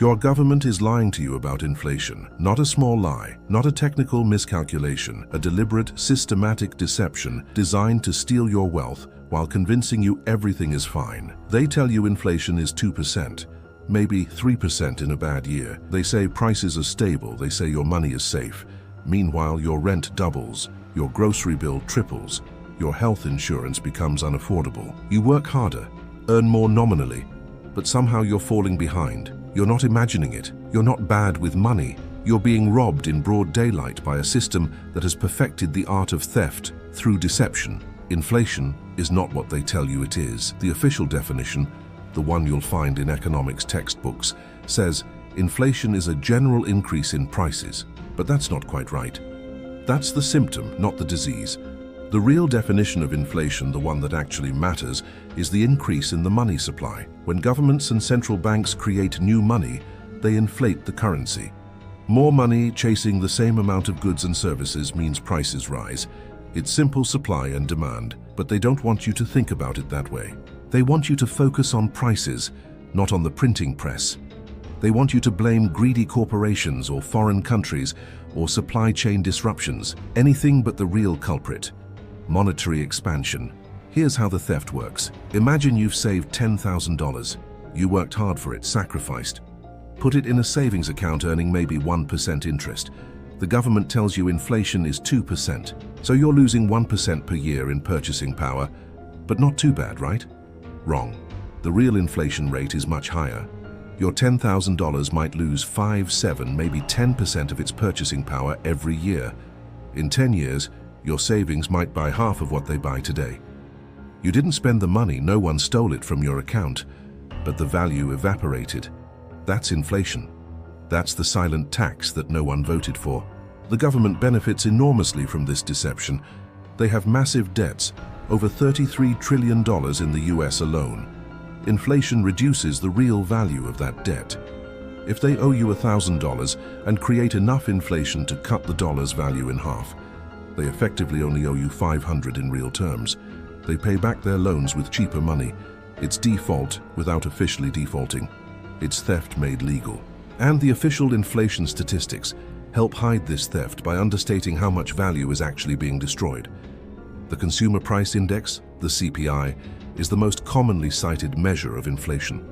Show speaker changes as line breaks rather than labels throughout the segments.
Your government is lying to you about inflation, not a small lie, not a technical miscalculation, a deliberate, systematic deception designed to steal your wealth while convincing you everything is fine. They tell you inflation is 2%, maybe 3% in a bad year. They say prices are stable, they say your money is safe. Meanwhile, your rent doubles, your grocery bill triples, your health insurance becomes unaffordable. You work harder, earn more nominally, but somehow you're falling behind. You're not imagining it. You're not bad with money. You're being robbed in broad daylight by a system that has perfected the art of theft through deception. Inflation is not what they tell you it is. The official definition, the one you'll find in economics textbooks, says inflation is a general increase in prices. But that's not quite right. That's the symptom, not the disease. The real definition of inflation, the one that actually matters, is the increase in the money supply. When governments and central banks create new money, they inflate the currency. More money chasing the same amount of goods and services means prices rise. It's simple supply and demand, but they don't want you to think about it that way. They want you to focus on prices, not on the printing press. They want you to blame greedy corporations or foreign countries or supply chain disruptions, anything but the real culprit. Monetary expansion. Here's how the theft works. Imagine you've saved $10,000. You worked hard for it, sacrificed. Put it in a savings account earning maybe 1% interest. The government tells you inflation is 2%, so you're losing 1% per year in purchasing power, but not too bad, right? Wrong. The real inflation rate is much higher. Your $10,000 might lose 5, 7, maybe 10% of its purchasing power every year. In 10 years, your savings might buy half of what they buy today. You didn't spend the money, no one stole it from your account, but the value evaporated. That's inflation. That's the silent tax that no one voted for. The government benefits enormously from this deception. They have massive debts, over $33 trillion in the US alone. Inflation reduces the real value of that debt. If they owe you $1,000 and create enough inflation to cut the dollar's value in half, they effectively only owe you $500 in real terms. They pay back their loans with cheaper money. It's default without officially defaulting. It's theft made legal. And the official inflation statistics help hide this theft by understating how much value is actually being destroyed. The Consumer Price Index, the CPI, is the most commonly cited measure of inflation.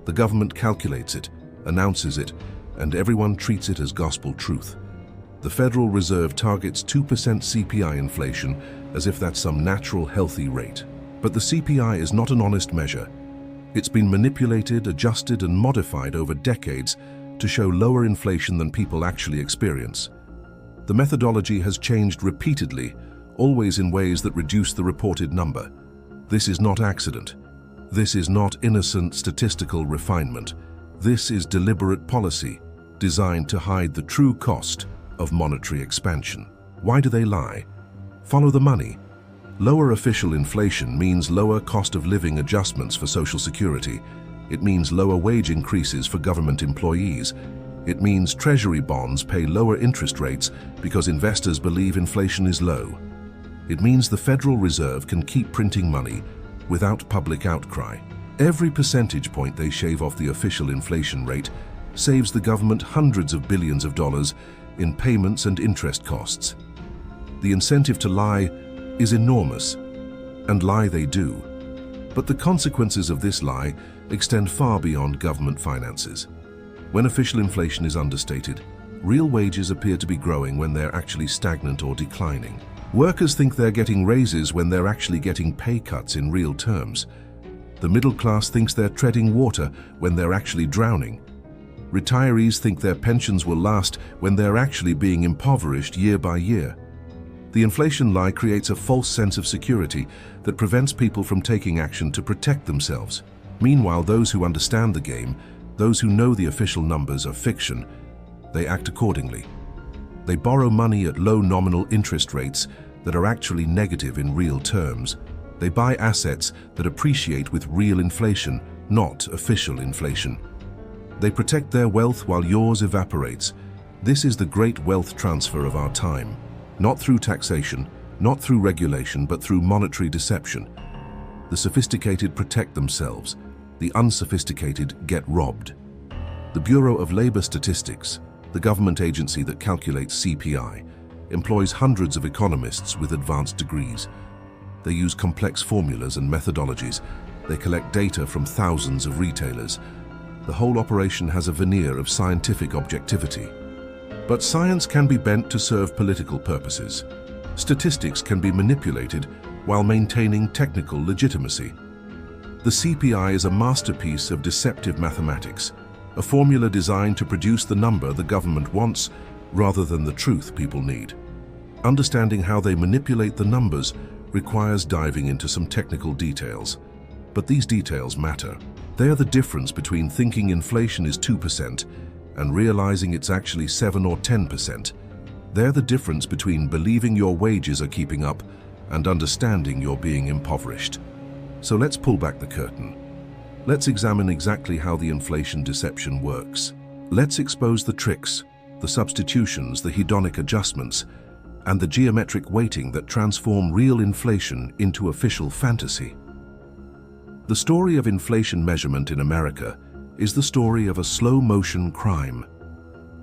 The government calculates it, announces it, and everyone treats it as gospel truth. The Federal Reserve targets 2% CPI inflation as if that's some natural, healthy rate. But the CPI is not an honest measure. It's been manipulated, adjusted, and modified over decades to show lower inflation than people actually experience. The methodology has changed repeatedly, always in ways that reduce the reported number. This is not accident. This is not innocent statistical refinement. This is deliberate policy designed to hide the true cost of monetary expansion. Why do they lie? Follow the money. Lower official inflation means lower cost of living adjustments for Social Security. It means lower wage increases for government employees. It means Treasury bonds pay lower interest rates because investors believe inflation is low. It means the Federal Reserve can keep printing money without public outcry. Every percentage point they shave off the official inflation rate saves the government hundreds of billions of dollars in payments and interest costs. The incentive to lie is enormous, and lie they do. But the consequences of this lie extend far beyond government finances. When official inflation is understated, real wages appear to be growing when they're actually stagnant or declining. Workers think they're getting raises when they're actually getting pay cuts in real terms. The middle class thinks they're treading water when they're actually drowning. Retirees think their pensions will last when they're actually being impoverished year by year. The inflation lie creates a false sense of security that prevents people from taking action to protect themselves. Meanwhile, those who understand the game, those who know the official numbers are fiction, they act accordingly. They borrow money at low nominal interest rates that are actually negative in real terms. They buy assets that appreciate with real inflation, not official inflation. They protect their wealth while yours evaporates. This is the great wealth transfer of our time. Not through taxation, not through regulation, but through monetary deception. The sophisticated protect themselves. The unsophisticated get robbed. The Bureau of Labor Statistics, the government agency that calculates CPI, employs hundreds of economists with advanced degrees. They use complex formulas and methodologies. They collect data from thousands of retailers. The whole operation has a veneer of scientific objectivity. But science can be bent to serve political purposes. Statistics can be manipulated while maintaining technical legitimacy. The CPI is a masterpiece of deceptive mathematics, a formula designed to produce the number the government wants rather than the truth people need. Understanding how they manipulate the numbers requires diving into some technical details. But these details matter. They are the difference between thinking inflation is 2% and realizing it's actually 7 or 10%. They're the difference between believing your wages are keeping up and understanding you're being impoverished. So let's pull back the curtain. Let's examine exactly how the inflation deception works. Let's expose the tricks, the substitutions, the hedonic adjustments, and the geometric weighting that transform real inflation into official fantasy. The story of inflation measurement in America is the story of a slow-motion crime.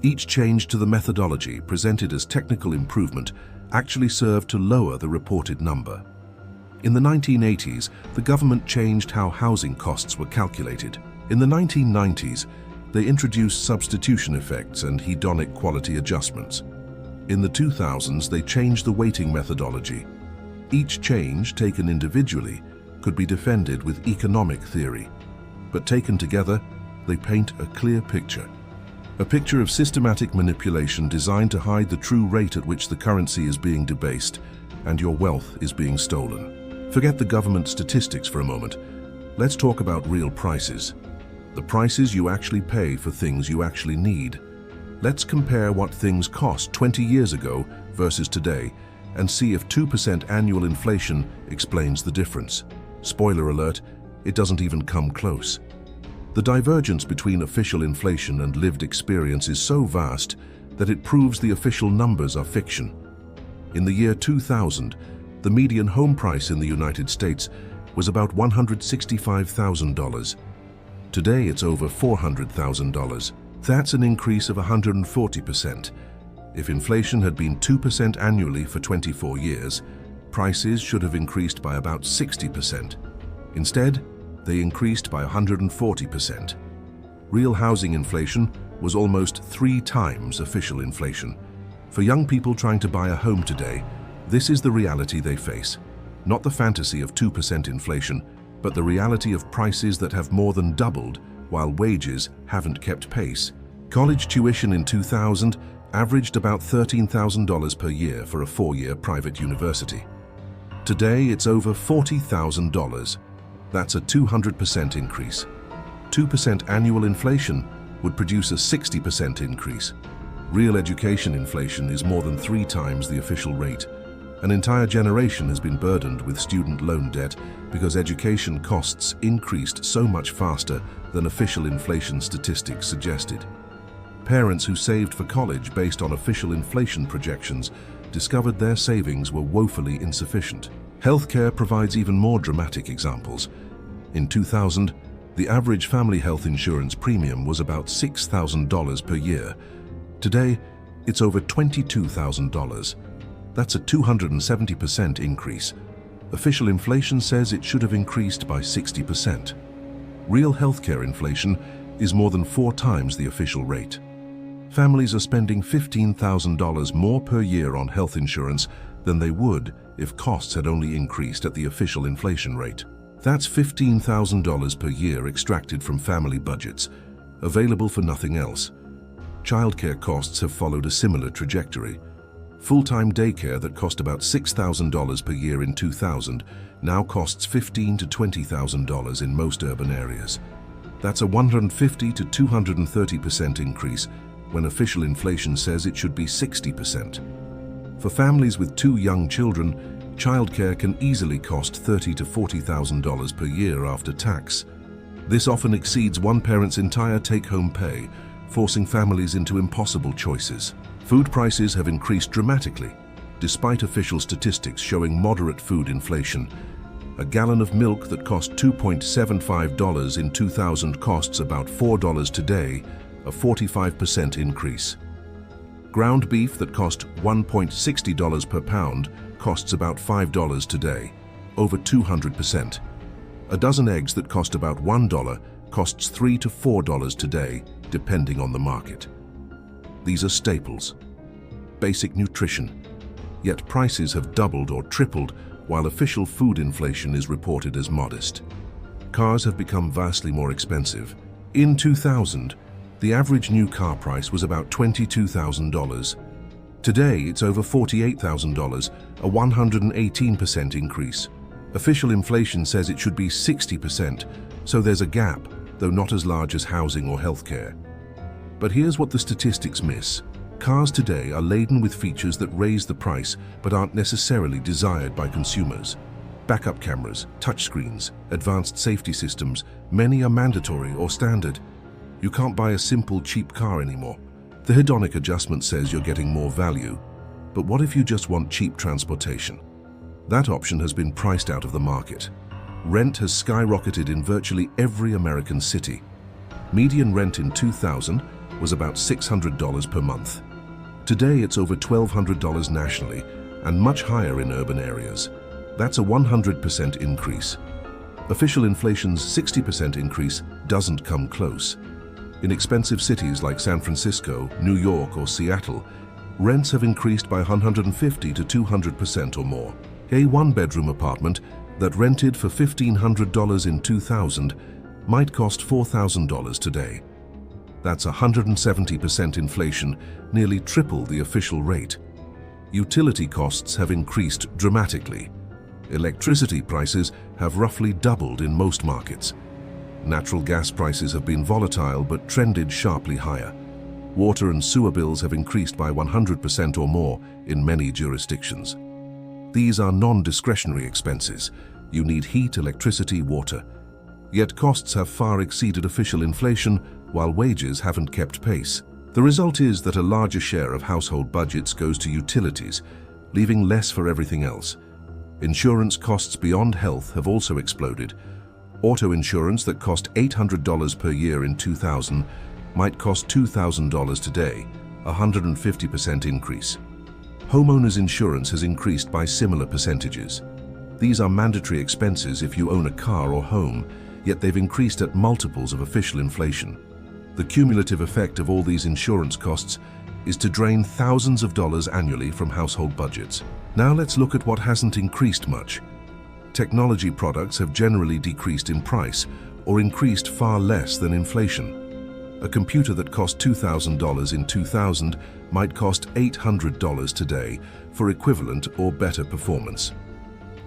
Each change to the methodology, presented as technical improvement, actually served to lower the reported number. In the 1980s, the government changed how housing costs were calculated. In the 1990s, they introduced substitution effects and hedonic quality adjustments. In the 2000s, they changed the weighting methodology. Each change, taken individually, could be defended with economic theory. But taken together, they paint a clear picture. A picture of systematic manipulation designed to hide the true rate at which the currency is being debased and your wealth is being stolen. Forget the government statistics for a moment. Let's talk about real prices. The prices you actually pay for things you actually need. Let's compare what things cost 20 years ago versus today and see if 2% annual inflation explains the difference. Spoiler alert, it doesn't even come close. The divergence between official inflation and lived experience is so vast that it proves the official numbers are fiction. In the year 2000, the median home price in the United States was about $165,000. Today it's over $400,000. That's an increase of 140%. If inflation had been 2% annually for 24 years, prices should have increased by about 60%. Instead, they increased by 140%. Real housing inflation was almost 3 times official inflation. For young people trying to buy a home today, this is the reality they face. Not the fantasy of 2% inflation, but the reality of prices that have more than doubled while wages haven't kept pace. College tuition in 2000 averaged about $13,000 per year for a 4-year private university. Today, it's over $40,000. That's a 200% increase. 2% annual inflation would produce a 60% increase. Real education inflation is more than 3 times the official rate. An entire generation has been burdened with student loan debt because education costs increased so much faster than official inflation statistics suggested. Parents who saved for college based on official inflation projections discovered their savings were woefully insufficient. Healthcare provides even more dramatic examples. In 2000, the average family health insurance premium was about $6,000 per year. Today, it's over $22,000. That's a 270% increase. Official inflation says it should have increased by 60%. Real healthcare inflation is more than 4 times the official rate. Families are spending $15,000 more per year on health insurance than they would if costs had only increased at the official inflation rate. That's $15,000 per year extracted from family budgets, available for nothing else. Childcare costs have followed a similar trajectory. Full-time daycare that cost about $6,000 per year in 2000 now costs $15,000 to $20,000 in most urban areas. That's a 150 to 230% increase when official inflation says it should be 60%. For families with 2 young children, childcare can easily cost $30,000 to $40,000 per year after tax. This often exceeds one parent's entire take-home pay, forcing families into impossible choices. Food prices have increased dramatically, despite official statistics showing moderate food inflation. A gallon of milk that cost $2.75 in 2000 costs about $4 today, a 45% increase. Ground beef that cost $1.60 per pound costs about $5 today, over 200%. A dozen eggs that cost about $1 costs $3 to $4 today, depending on the market. These are staples, basic nutrition, yet prices have doubled or tripled while official food inflation is reported as modest. Cars have become vastly more expensive. In 2000, the average new car price was about $22,000. Today, it's over $48,000, a 118% increase. Official inflation says it should be 60%, so there's a gap, though not as large as housing or healthcare. But here's what the statistics miss. Cars today are laden with features that raise the price but aren't necessarily desired by consumers. Backup cameras, touchscreens, advanced safety systems, many are mandatory or standard. You can't buy a simple, cheap car anymore. The hedonic adjustment says you're getting more value. But what if you just want cheap transportation? That option has been priced out of the market. Rent has skyrocketed in virtually every American city. Median rent in 2000 was about $600 per month. Today it's over $1,200 nationally and much higher in urban areas. That's a 100% increase. Official inflation's 60% increase doesn't come close. In expensive cities like San Francisco, New York, or Seattle, rents have increased by 150 to 200% or more. A one-bedroom apartment that rented for $1,500 in 2000 might cost $4,000 today. That's 170% inflation, nearly triple the official rate. Utility costs have increased dramatically. Electricity prices have roughly doubled in most markets. Natural gas prices have been volatile but trended sharply higher. Water and sewer bills have increased by 100% or more in many jurisdictions. These are non-discretionary expenses. You need heat, electricity, water. Yet costs have far exceeded official inflation, while wages haven't kept pace. The result is that a larger share of household budgets goes to utilities, leaving less for everything else. Insurance costs beyond health have also exploded. Auto insurance that cost $800 per year in 2000 might cost $2,000 today, a 150% increase. Homeowners insurance has increased by similar percentages. These are mandatory expenses if you own a car or home, yet they've increased at multiples of official inflation. The cumulative effect of all these insurance costs is to drain thousands of dollars annually from household budgets. Now let's look at what hasn't increased much. Technology products have generally decreased in price or increased far less than inflation. A computer that cost $2,000 in 2000 might cost $800 today for equivalent or better performance.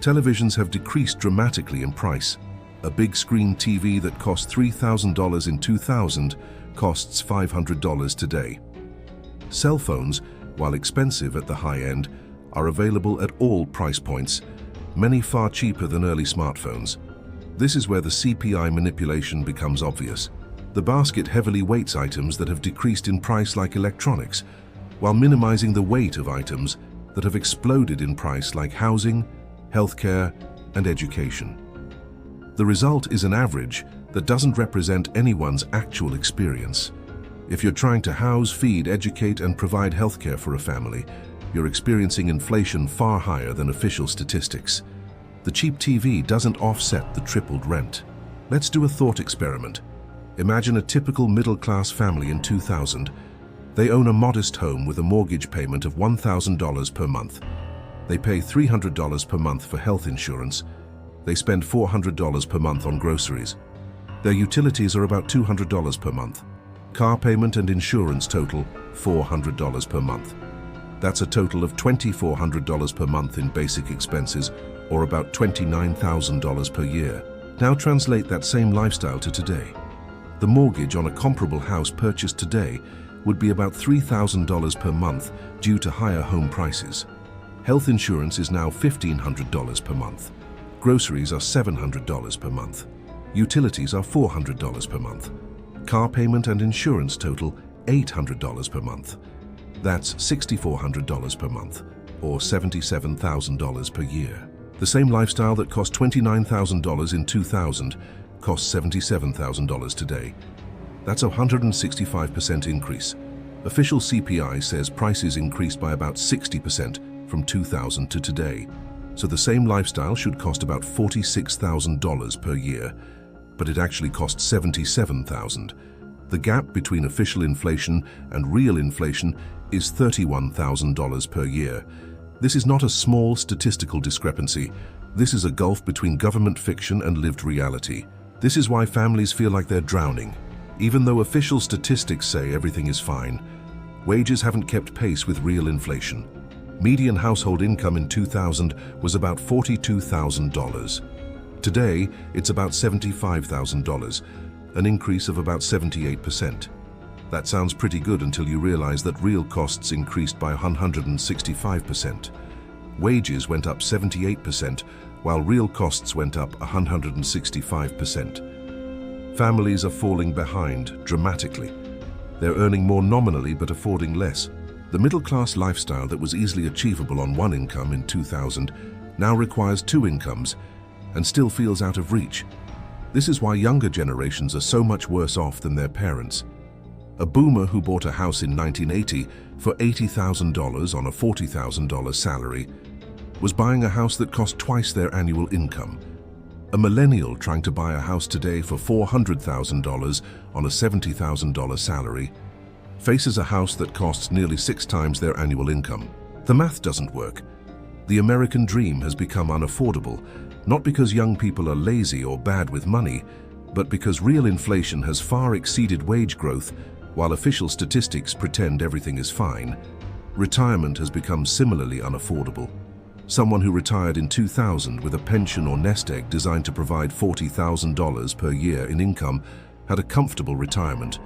Televisions have decreased dramatically in price. A big screen TV that cost $3,000 in 2000 costs $500 today. Cell phones, while expensive at the high end, are available at all price points, many far cheaper than early smartphones. This is where the CPI manipulation becomes obvious. The basket heavily weights items that have decreased in price like electronics, while minimizing the weight of items that have exploded in price like housing, healthcare, and education. The result is an average that doesn't represent anyone's actual experience. If you're trying to house, feed, educate, and provide healthcare for a family, you're experiencing inflation far higher than official statistics. The cheap TV doesn't offset the tripled rent. Let's do a thought experiment. Imagine a typical middle-class family in 2000. They own a modest home with a mortgage payment of $1,000 per month. They pay $300 per month for health insurance. They spend $400 per month on groceries. Their utilities are about $200 per month. Car payment and insurance total $400 per month. That's a total of $2,400 per month in basic expenses, or about $29,000 per year. Now translate that same lifestyle to today. The mortgage on a comparable house purchased today would be about $3,000 per month due to higher home prices. Health insurance is now $1,500 per month. Groceries are $700 per month. Utilities are $400 per month. Car payment and insurance total $800 per month. That's $6,400 per month, or $77,000 per year. The same lifestyle that cost $29,000 in 2000 costs $77,000 today. That's a 165% increase. Official CPI says prices increased by about 60% from 2000 to today. So the same lifestyle should cost about $46,000 per year, but it actually costs $77,000. The gap between official inflation and real inflation is $31,000 per year. This is not a small statistical discrepancy. This is a gulf between government fiction and lived reality. This is why families feel like they're drowning. Even though official statistics say everything is fine, wages haven't kept pace with real inflation. Median household income in 2000 was about $42,000. Today, it's about $75,000, an increase of about 78%. That sounds pretty good until you realize that real costs increased by 165%. Wages went up 78%, while real costs went up 165%. Families are falling behind dramatically. They're earning more nominally but affording less. The middle-class lifestyle that was easily achievable on one income in 2000 now requires two incomes and still feels out of reach. This is why younger generations are so much worse off than their parents. A boomer who bought a house in 1980 for $80,000 on a $40,000 salary was buying a house that cost twice their annual income. A millennial trying to buy a house today for $400,000 on a $70,000 salary faces a house that costs nearly 6 times their annual income. The math doesn't work. The American dream has become unaffordable, not because young people are lazy or bad with money, but because real inflation has far exceeded wage growth while official statistics pretend everything is fine. Retirement has become similarly unaffordable. Someone who retired in 2000 with a pension or nest egg designed to provide $40,000 per year in income had a comfortable retirement.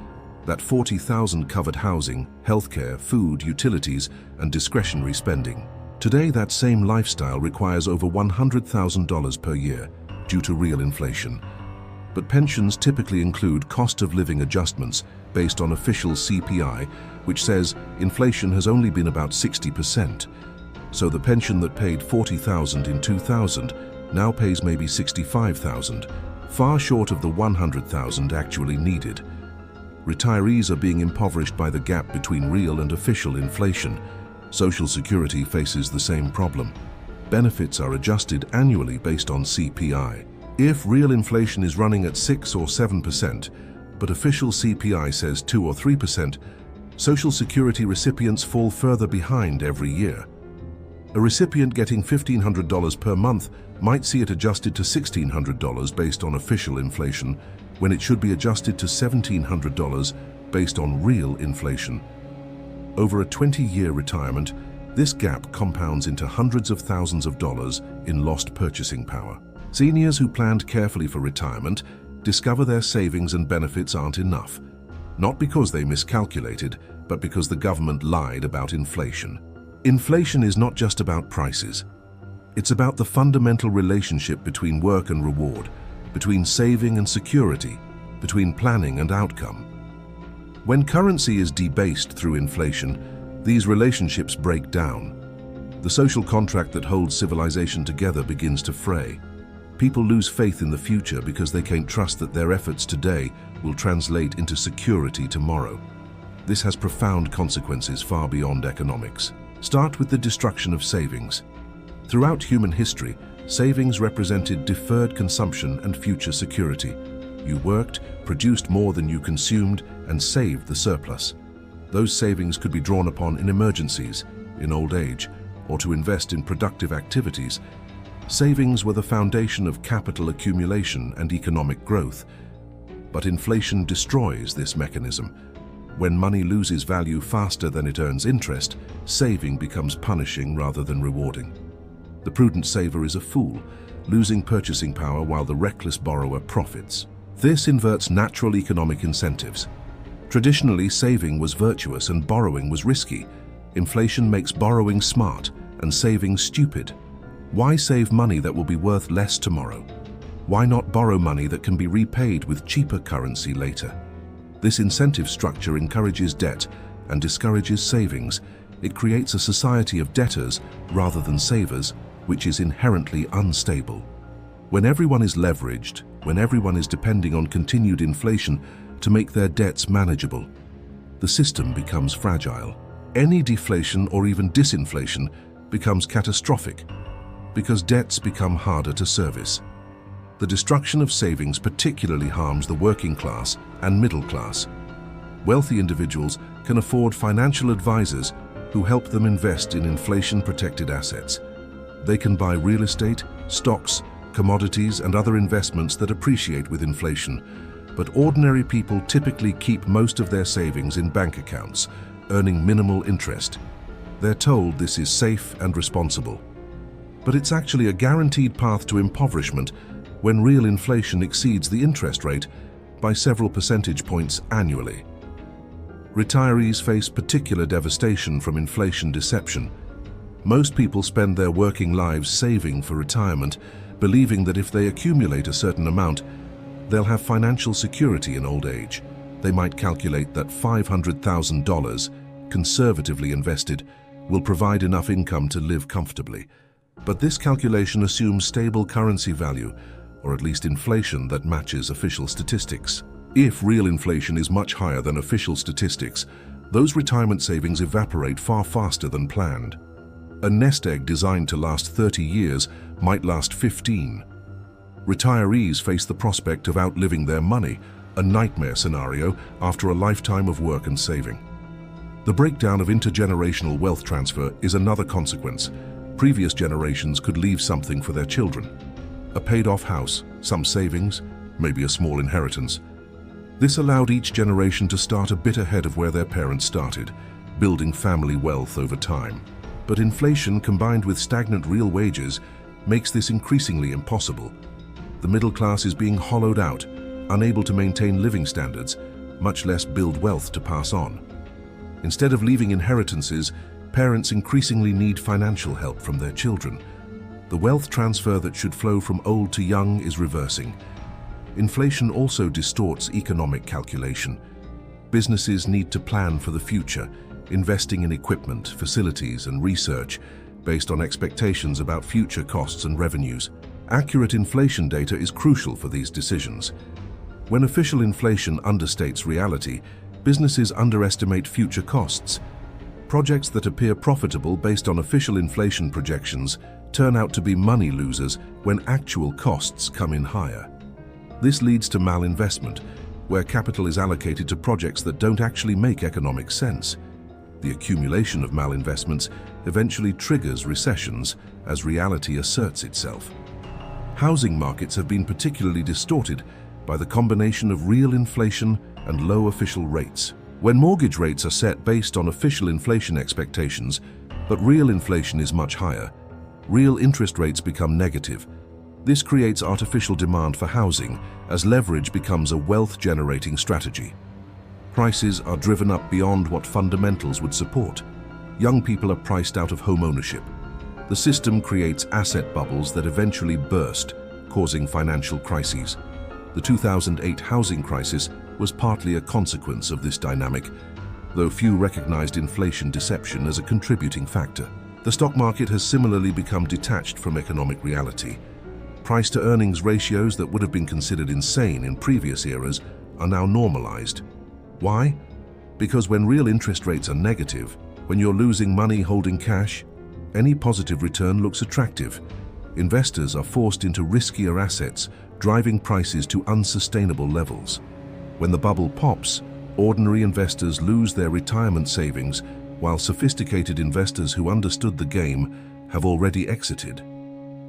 That $40,000 covered housing, healthcare, food, utilities, and discretionary spending. Today, that same lifestyle requires over $100,000 per year due to real inflation. But pensions typically include cost of living adjustments based on official CPI, which says inflation has only been about 60%. So the pension that paid $40,000 in 2000 now pays maybe $65,000, far short of the $100,000 actually needed. Retirees are being impoverished by the gap between real and official inflation. Social Security faces the same problem. Benefits are adjusted annually based on CPI. If real inflation is running at 6 or 7%, but official CPI says 2 or 3%, Social Security recipients fall further behind every year. A recipient getting $1,500 per month might see it adjusted to $1,600 based on official inflation, when it should be adjusted to $1,700 based on real inflation. Over a 20-year retirement, this gap compounds into hundreds of thousands of dollars in lost purchasing power. Seniors who planned carefully for retirement discover their savings and benefits aren't enough, not because they miscalculated, but because the government lied about inflation. Inflation is not just about prices. It's about the fundamental relationship between work and reward, between saving and security, between planning and outcome. When currency is debased through inflation, these relationships break down. The social contract that holds civilization together begins to fray. People lose faith in the future because they can't trust that their efforts today will translate into security tomorrow. This has profound consequences far beyond economics. Start with the destruction of savings. Throughout human history, savings represented deferred consumption and future security. You worked, produced more than you consumed, and saved the surplus. Those savings could be drawn upon in emergencies, in old age, or to invest in productive activities. Savings were the foundation of capital accumulation and economic growth. But inflation destroys this mechanism. When money loses value faster than it earns interest, saving becomes punishing rather than rewarding. The prudent saver is a fool, losing purchasing power while the reckless borrower profits. This inverts natural economic incentives. Traditionally, saving was virtuous and borrowing was risky. Inflation makes borrowing smart and saving stupid. Why save money that will be worth less tomorrow? Why not borrow money that can be repaid with cheaper currency later? This incentive structure encourages debt and discourages savings. It creates a society of debtors rather than savers, which is inherently unstable. When everyone is leveraged, when everyone is depending on continued inflation to make their debts manageable. The system becomes fragile. Any deflation or even disinflation becomes catastrophic because debts become harder to service. The destruction of savings particularly harms the working class and middle class. Wealthy individuals can afford financial advisors who help them invest in inflation-protected assets. They can buy real estate, stocks, commodities, and other investments that appreciate with inflation. But ordinary people typically keep most of their savings in bank accounts, earning minimal interest. They're told this is safe and responsible. But it's actually a guaranteed path to impoverishment when real inflation exceeds the interest rate by several percentage points annually. Retirees face particular devastation from inflation deception. Most people spend their working lives saving for retirement, believing that if they accumulate a certain amount, they'll have financial security in old age. They might calculate that $500,000, conservatively invested, will provide enough income to live comfortably. But this calculation assumes stable currency value, or at least inflation that matches official statistics. If real inflation is much higher than official statistics, those retirement savings evaporate far faster than planned. A nest egg designed to last 30 years might last 15. Retirees face the prospect of outliving their money, a nightmare scenario after a lifetime of work and saving. The breakdown of intergenerational wealth transfer is another consequence. Previous generations could leave something for their children. A paid-off house, some savings, maybe a small inheritance. This allowed each generation to start a bit ahead of where their parents started, building family wealth over time. But inflation combined with stagnant real wages makes this increasingly impossible. The middle class is being hollowed out, unable to maintain living standards, much less build wealth to pass on. Instead of leaving inheritances, parents increasingly need financial help from their children. The wealth transfer that should flow from old to young is reversing. Inflation also distorts economic calculation. Businesses need to plan for the future, investing in equipment, facilities, and research based on expectations about future costs and revenues. Accurate inflation data is crucial for these decisions. When official inflation understates reality, businesses underestimate future costs. Projects that appear profitable based on official inflation projections turn out to be money losers when actual costs come in higher. This leads to malinvestment, where capital is allocated to projects that don't actually make economic sense. The accumulation of malinvestments eventually triggers recessions as reality asserts itself. Housing markets have been particularly distorted by the combination of real inflation and low official rates. When mortgage rates are set based on official inflation expectations, but real inflation is much higher, real interest rates become negative. This creates artificial demand for housing as leverage becomes a wealth-generating strategy. Prices are driven up beyond what fundamentals would support. Young people are priced out of home ownership. The system creates asset bubbles that eventually burst, causing financial crises. The 2008 housing crisis was partly a consequence of this dynamic, though few recognized inflation deception as a contributing factor. The stock market has similarly become detached from economic reality. Price-to-earnings ratios that would have been considered insane in previous eras are now normalized. Why? Because when real interest rates are negative, when you're losing money holding cash, any positive return looks attractive. Investors are forced into riskier assets, driving prices to unsustainable levels. When the bubble pops, ordinary investors lose their retirement savings, while sophisticated investors who understood the game have already exited.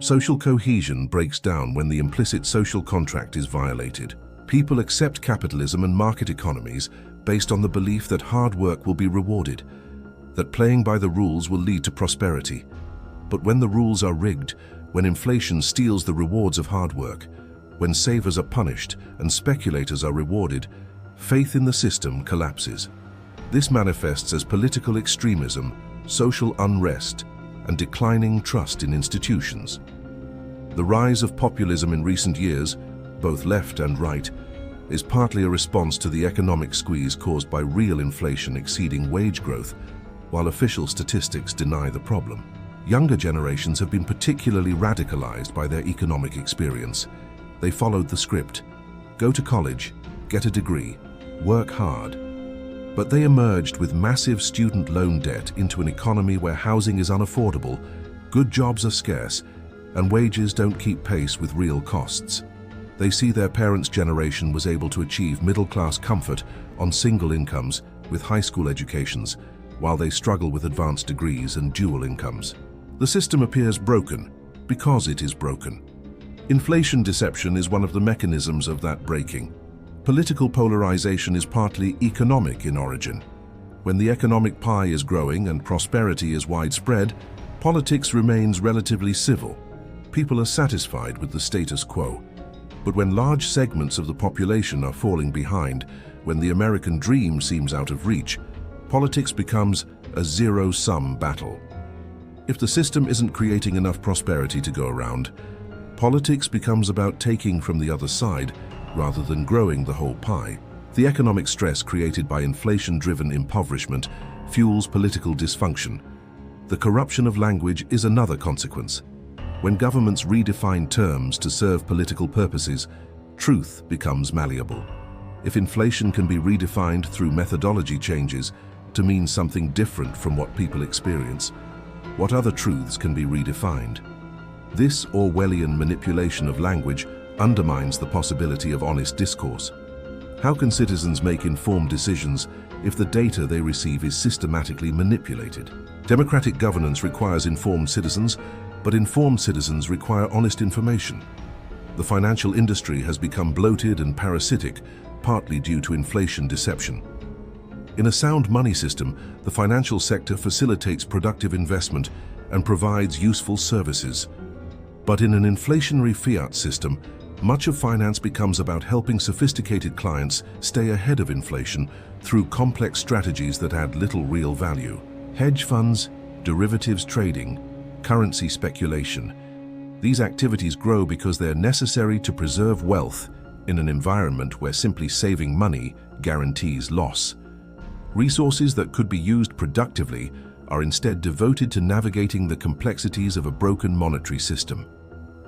Social cohesion breaks down when the implicit social contract is violated. People accept capitalism and market economies based on the belief that hard work will be rewarded, that playing by the rules will lead to prosperity. But when the rules are rigged, when inflation steals the rewards of hard work, when savers are punished and speculators are rewarded, faith in the system collapses. This manifests as political extremism, social unrest, and declining trust in institutions. The rise of populism in recent years, both left and right, is partly a response to the economic squeeze caused by real inflation exceeding wage growth, while official statistics deny the problem. Younger generations have been particularly radicalized by their economic experience. They followed the script: go to college, get a degree, work hard. But they emerged with massive student loan debt into an economy where housing is unaffordable, good jobs are scarce, and wages don't keep pace with real costs. They see their parents' generation was able to achieve middle-class comfort on single incomes with high school educations, while they struggle with advanced degrees and dual incomes. The system appears broken because it is broken. Inflation deception is one of the mechanisms of that breaking. Political polarization is partly economic in origin. When the economic pie is growing and prosperity is widespread, politics remains relatively civil. People are satisfied with the status quo. But when large segments of the population are falling behind, when the American dream seems out of reach, politics becomes a zero-sum battle. If the system isn't creating enough prosperity to go around, politics becomes about taking from the other side rather than growing the whole pie. The economic stress created by inflation-driven impoverishment fuels political dysfunction. The corruption of language is another consequence. When governments redefine terms to serve political purposes, truth becomes malleable. If inflation can be redefined through methodology changes to mean something different from what people experience, what other truths can be redefined? This Orwellian manipulation of language undermines the possibility of honest discourse. How can citizens make informed decisions if the data they receive is systematically manipulated? Democratic governance requires informed citizens, but informed citizens require honest information. The financial industry has become bloated and parasitic, partly due to inflation deception. In a sound money system, the financial sector facilitates productive investment and provides useful services. But in an inflationary fiat system, much of finance becomes about helping sophisticated clients stay ahead of inflation through complex strategies that add little real value. Hedge funds, derivatives trading, currency speculation. These activities grow because they're necessary to preserve wealth in an environment where simply saving money guarantees loss. Resources that could be used productively are instead devoted to navigating the complexities of a broken monetary system.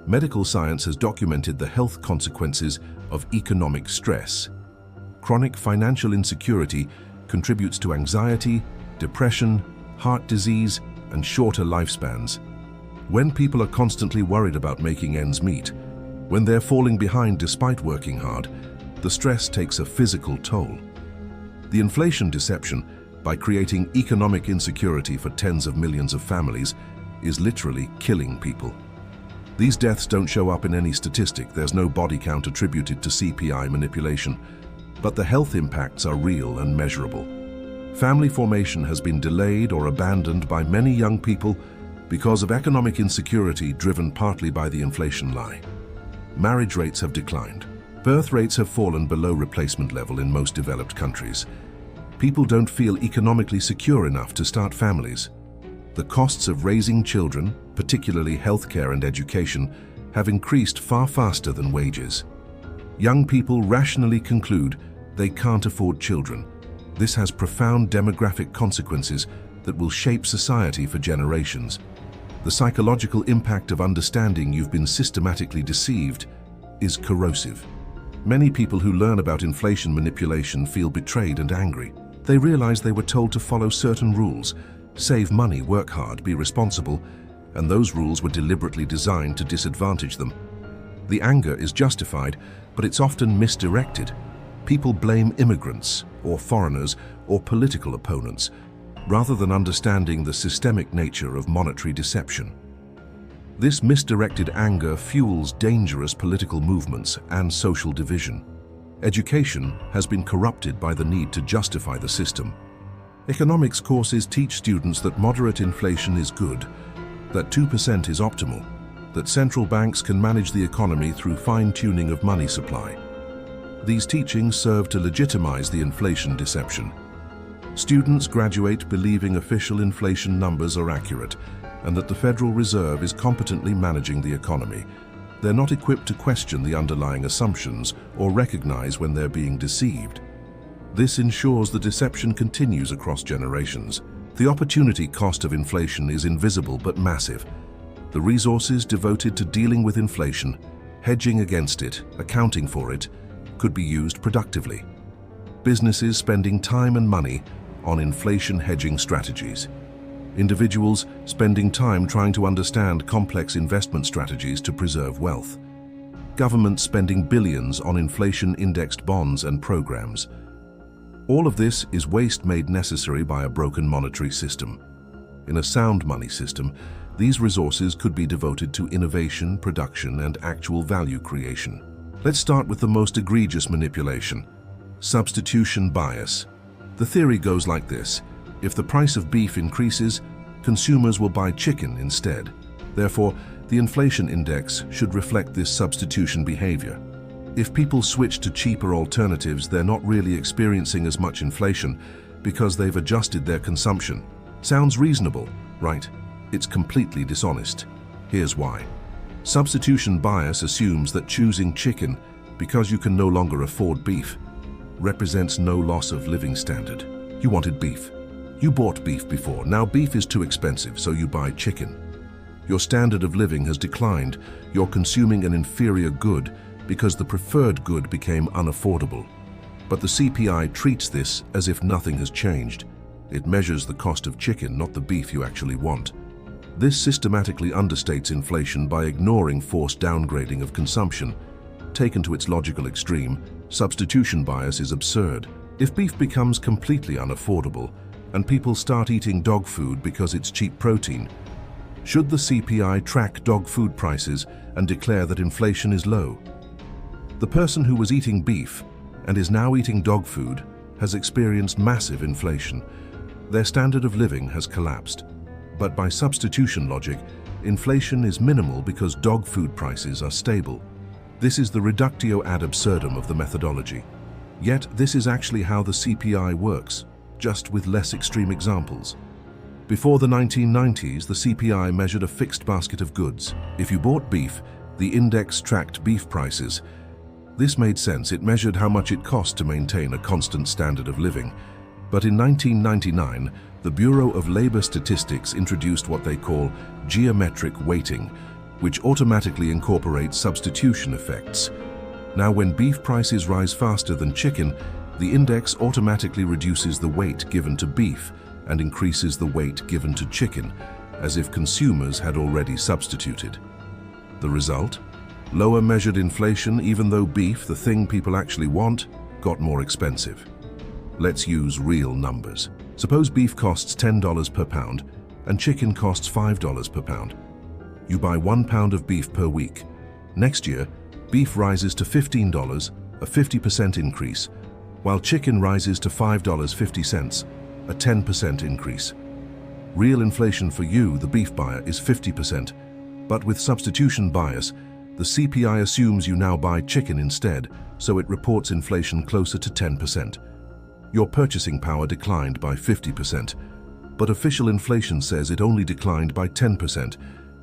Medical science has documented the health consequences of economic stress. Chronic financial insecurity contributes to anxiety, depression, heart disease, and shorter lifespans. When people are constantly worried about making ends meet, when they're falling behind despite working hard, the stress takes a physical toll. The inflation deception, by creating economic insecurity for tens of millions of families, is literally killing people. These deaths don't show up in any statistic. There's no body count attributed to CPI manipulation, but the health impacts are real and measurable. Family formation has been delayed or abandoned by many young people because of economic insecurity driven partly by the inflation lie. Marriage rates have declined. Birth rates have fallen below replacement level in most developed countries. People don't feel economically secure enough to start families. The costs of raising children, particularly healthcare and education, have increased far faster than wages. Young people rationally conclude they can't afford children. This has profound demographic consequences that will shape society for generations. The psychological impact of understanding you've been systematically deceived is corrosive. Many people who learn about inflation manipulation feel betrayed and angry. They realize they were told to follow certain rules, save money, work hard, be responsible, and those rules were deliberately designed to disadvantage them. The anger is justified, but it's often misdirected. People blame immigrants, or foreigners, or political opponents, rather than understanding the systemic nature of monetary deception. This misdirected anger fuels dangerous political movements and social division. Education has been corrupted by the need to justify the system. Economics courses teach students that moderate inflation is good, that 2% is optimal, that central banks can manage the economy through fine-tuning of money supply. These teachings serve to legitimize the inflation deception. Students graduate believing official inflation numbers are accurate and that the Federal Reserve is competently managing the economy. They're not equipped to question the underlying assumptions or recognize when they're being deceived. This ensures the deception continues across generations. The opportunity cost of inflation is invisible but massive. The resources devoted to dealing with inflation, hedging against it, accounting for it, could be used productively. businesses spending time and money on inflation hedging strategies, individuals spending time trying to understand complex investment strategies to preserve wealth, governments spending billions on inflation-indexed bonds and programs. All of this is waste made necessary by a broken monetary system. In a sound money system, these resources could be devoted to innovation, production, and actual value creation. Let's start with the most egregious manipulation: substitution bias. The theory goes like this: if the price of beef increases, consumers will buy chicken instead. Therefore, the inflation index should reflect this substitution behavior. If people switch to cheaper alternatives, they're not really experiencing as much inflation because they've adjusted their consumption. Sounds reasonable, right? It's completely dishonest. Here's why. Substitution bias assumes that choosing chicken because you can no longer afford beef represents no loss of living standard. You wanted beef. You bought beef before. Now beef is too expensive, so you buy chicken. Your standard of living has declined. You're consuming an inferior good because the preferred good became unaffordable. But the CPI treats this as if nothing has changed. It measures the cost of chicken, not the beef you actually want. This systematically understates inflation by ignoring forced downgrading of consumption. Taken to its logical extreme, substitution bias is absurd. If beef becomes completely unaffordable and people start eating dog food because it's cheap protein, should the CPI track dog food prices and declare that inflation is low? The person who was eating beef and is now eating dog food has experienced massive inflation. Their standard of living has collapsed. But by substitution logic, inflation is minimal because dog food prices are stable. This is the reductio ad absurdum of the methodology. Yet this is actually how the CPI works, just with less extreme examples. Before the 1990s, the CPI measured a fixed basket of goods. If you bought beef, the index tracked beef prices. This made sense. It measured how much it cost to maintain a constant standard of living. But in 1999, the Bureau of Labor Statistics introduced what they call geometric weighting, which automatically incorporates substitution effects. Now, when beef prices rise faster than chicken, the index automatically reduces the weight given to beef and increases the weight given to chicken, as if consumers had already substituted. The result? Lower measured inflation, even though beef, the thing people actually want, got more expensive. Let's use real numbers. Suppose beef costs $10 per pound and chicken costs $5 per pound. You buy 1 pound of beef per week. Next year, beef rises to $15, a 50% increase, while chicken rises to $5.50, a 10% increase. Real inflation for you, the beef buyer, is 50%, but with substitution bias, the CPI assumes you now buy chicken instead, so it reports inflation closer to 10%. Your purchasing power declined by 50%, but official inflation says it only declined by 10%.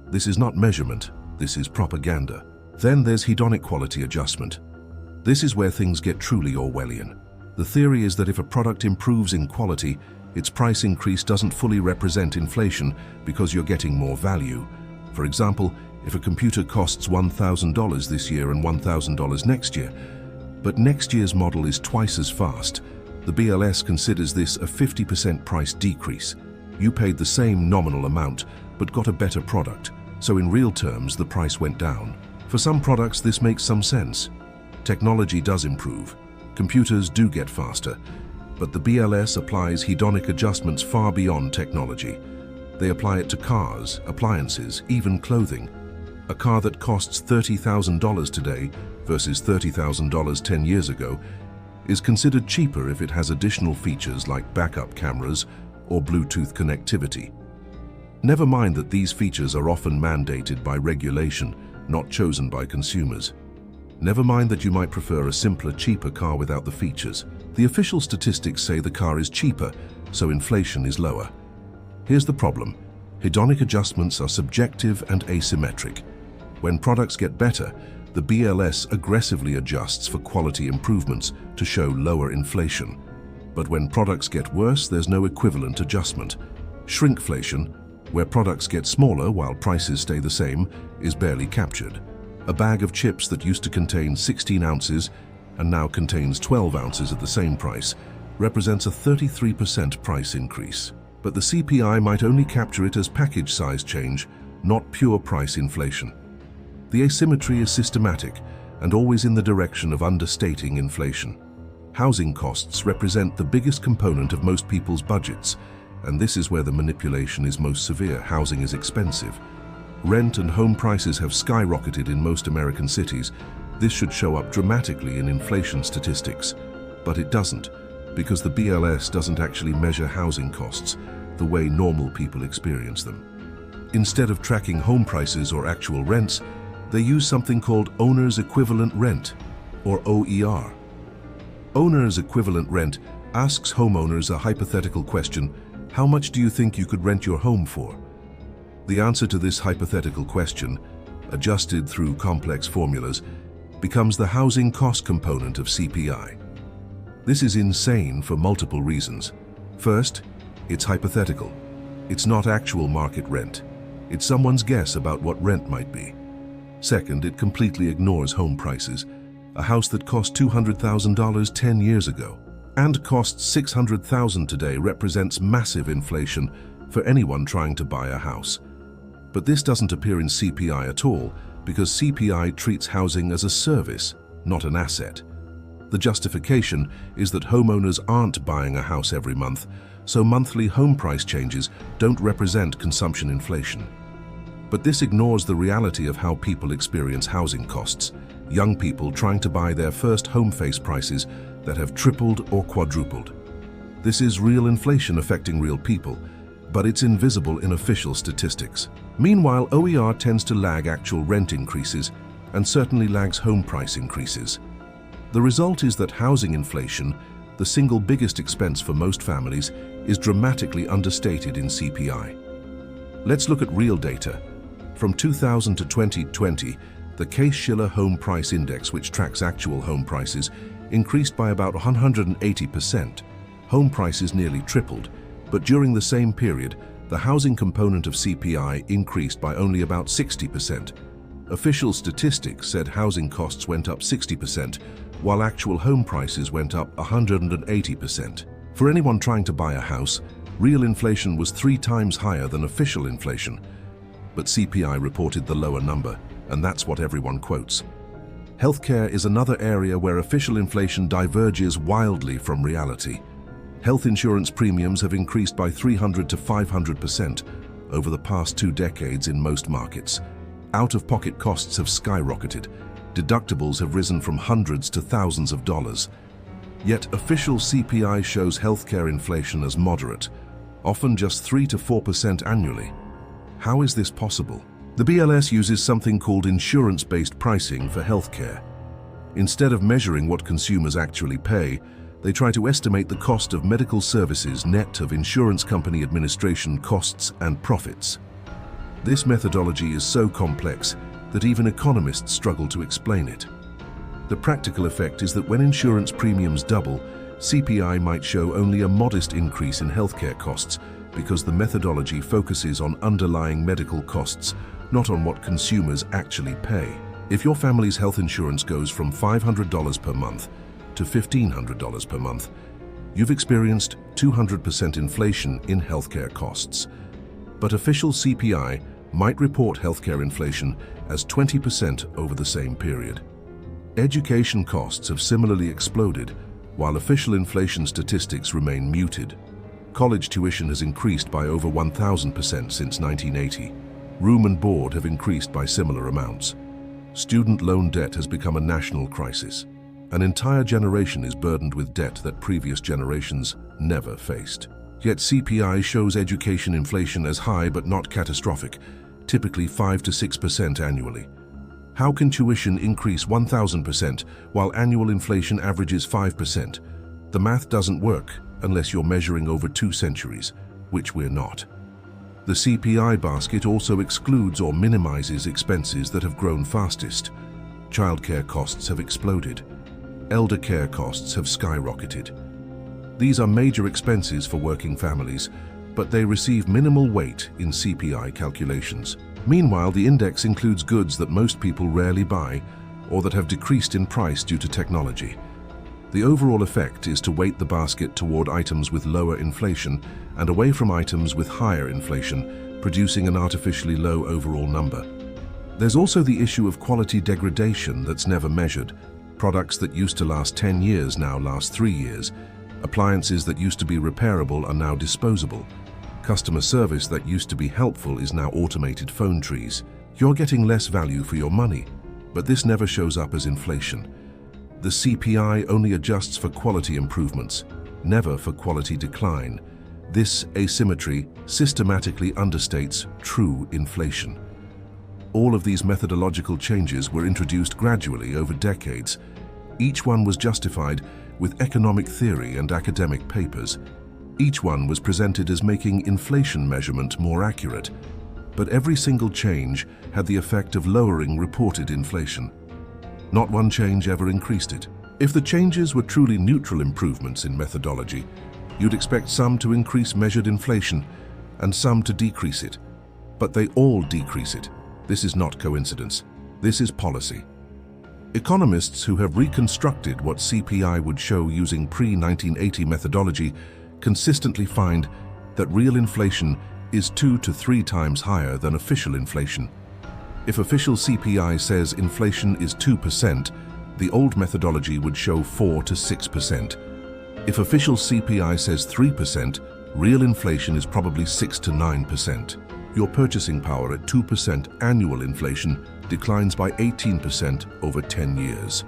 This is not measurement, this is propaganda. Then there's hedonic quality adjustment. This is where things get truly Orwellian. The theory is that if a product improves in quality, its price increase doesn't fully represent inflation because you're getting more value. For example, if a computer costs $1,000 this year and $1,000 next year, but next year's model is twice as fast, the BLS considers this a 50% price decrease. You paid the same nominal amount, but got a better product, so in real terms, the price went down. For some products, this makes some sense. Technology does improve. Computers do get faster, but the BLS applies hedonic adjustments far beyond technology. They apply it to cars, appliances, even clothing. A car that costs $30,000 today versus $30,000 10 years ago is considered cheaper if it has additional features like backup cameras or Bluetooth connectivity. Never mind that these features are often mandated by regulation, not chosen by consumers. Never mind that you might prefer a simpler, cheaper car without the features. The official statistics say the car is cheaper, so inflation is lower. Here's the problem. Hedonic adjustments are subjective and asymmetric. When products get better, the BLS aggressively adjusts for quality improvements to show lower inflation. But when products get worse, there's no equivalent adjustment. Shrinkflation, where products get smaller while prices stay the same, is barely captured. A bag of chips that used to contain 16 ounces and now contains 12 ounces at the same price, represents a 33% price increase. But the CPI might only capture it as package size change, not pure price inflation. The asymmetry is systematic and always in the direction of understating inflation. Housing costs represent the biggest component of most people's budgets, and this is where the manipulation is most severe. Housing is expensive. Rent and home prices have skyrocketed in most American cities. This should show up dramatically in inflation statistics, but it doesn't, because the BLS doesn't actually measure housing costs the way normal people experience them. Instead of tracking home prices or actual rents, they use something called Owner's Equivalent Rent, or OER. Owner's Equivalent Rent asks homeowners a hypothetical question: how much do you think you could rent your home for? The answer to this hypothetical question, adjusted through complex formulas, becomes the housing cost component of CPI. This is insane for multiple reasons. First, it's hypothetical. It's not actual market rent. It's someone's guess about what rent might be. Second, it completely ignores home prices. A house that cost $200,000 10 years ago and costs $600,000 today represents massive inflation for anyone trying to buy a house. But this doesn't appear in CPI at all, because CPI treats housing as a service, not an asset. The justification is that homeowners aren't buying a house every month, so monthly home price changes don't represent consumption inflation. But this ignores the reality of how people experience housing costs. Young people trying to buy their first home face prices that have tripled or quadrupled. This is real inflation affecting real people, but it's invisible in official statistics. Meanwhile, OER tends to lag actual rent increases and certainly lags home price increases. The result is that housing inflation, the single biggest expense for most families, is dramatically understated in CPI. Let's look at real data. From 2000 to 2020, the Case-Shiller Home Price Index, which tracks actual home prices, increased by about 180%. Home prices nearly tripled, but during the same period, the housing component of CPI increased by only about 60%. Official statistics said housing costs went up 60%, while actual home prices went up 180%. For anyone trying to buy a house, real inflation was 3 times higher than official inflation. But CPI reported the lower number, and that's what everyone quotes. Healthcare is another area where official inflation diverges wildly from reality. Health insurance premiums have increased by 300 to 500% over the past 2 decades in most markets. Out-of-pocket costs have skyrocketed. Deductibles have risen from hundreds to thousands of dollars. Yet official CPI shows healthcare inflation as moderate, often just 3 to 4% annually. How is this possible? The BLS uses something called insurance-based pricing for healthcare. Instead of measuring what consumers actually pay, they try to estimate the cost of medical services net of insurance company administration costs and profits. This methodology is so complex that even economists struggle to explain it. The practical effect is that when insurance premiums double, CPI might show only a modest increase in healthcare costs because the methodology focuses on underlying medical costs, not on what consumers actually pay. If your family's health insurance goes from $500 per month to $1,500 per month, you've experienced 200% inflation in healthcare costs. But official CPI might report healthcare inflation as 20% over the same period. Education costs have similarly exploded, while official inflation statistics remain muted. College tuition has increased by over 1,000% since 1980. Room and board have increased by similar amounts. Student loan debt has become a national crisis. An entire generation is burdened with debt that previous generations never faced. Yet CPI shows education inflation as high but not catastrophic, typically 5 to 6% annually. How can tuition increase 1,000% while annual inflation averages 5%? The math doesn't work unless you're measuring over 2 centuries, which we're not. The CPI basket also excludes or minimizes expenses that have grown fastest. Childcare costs have exploded. Elder care costs have skyrocketed. These are major expenses for working families, but they receive minimal weight in CPI calculations. Meanwhile, the index includes goods that most people rarely buy, or that have decreased in price due to technology. The overall effect is to weight the basket toward items with lower inflation and away from items with higher inflation, producing an artificially low overall number. There's also the issue of quality degradation that's never measured. Products that used to last 10 years now last 3 years. Appliances that used to be repairable are now disposable. Customer service that used to be helpful is now automated phone trees. You're getting less value for your money, but this never shows up as inflation. The CPI only adjusts for quality improvements, never for quality decline. This asymmetry systematically understates true inflation. All of these methodological changes were introduced gradually over decades. Each one was justified with economic theory and academic papers. Each one was presented as making inflation measurement more accurate. But every single change had the effect of lowering reported inflation. Not one change ever increased it. If the changes were truly neutral improvements in methodology, you'd expect some to increase measured inflation and some to decrease it. But they all decrease it. This is not coincidence. This is policy. Economists who have reconstructed what CPI would show using pre-1980 methodology consistently find that real inflation is 2 to 3 times higher than official inflation. If official CPI says inflation is 2%, the old methodology would show 4 to 6%. If official CPI says 3%, real inflation is probably 6 to 9%. Your purchasing power at 2% annual inflation declines by 18% over 10 years.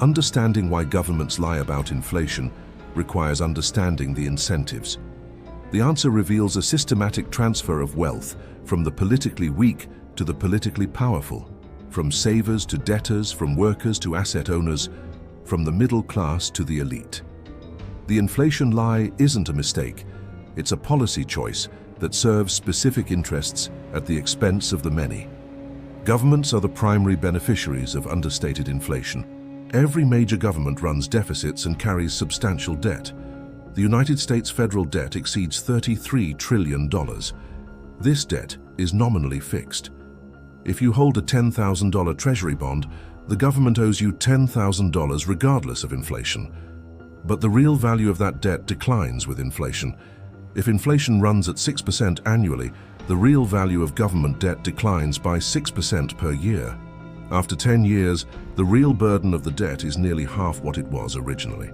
Understanding why governments lie about inflation requires understanding the incentives. The answer reveals a systematic transfer of wealth from the politically weak to the politically powerful, from savers to debtors, from workers to asset owners, from the middle class to the elite. The inflation lie isn't a mistake. It's a policy choice that serves specific interests at the expense of the many. Governments are the primary beneficiaries of understated inflation. Every major government runs deficits and carries substantial debt. The United States federal debt exceeds $33 trillion. This debt is nominally fixed. If you hold a $10,000 Treasury bond, the government owes you $10,000 regardless of inflation. But the real value of that debt declines with inflation. If inflation runs at 6% annually, the real value of government debt declines by 6% per year. After 10 years, the real burden of the debt is nearly half what it was originally.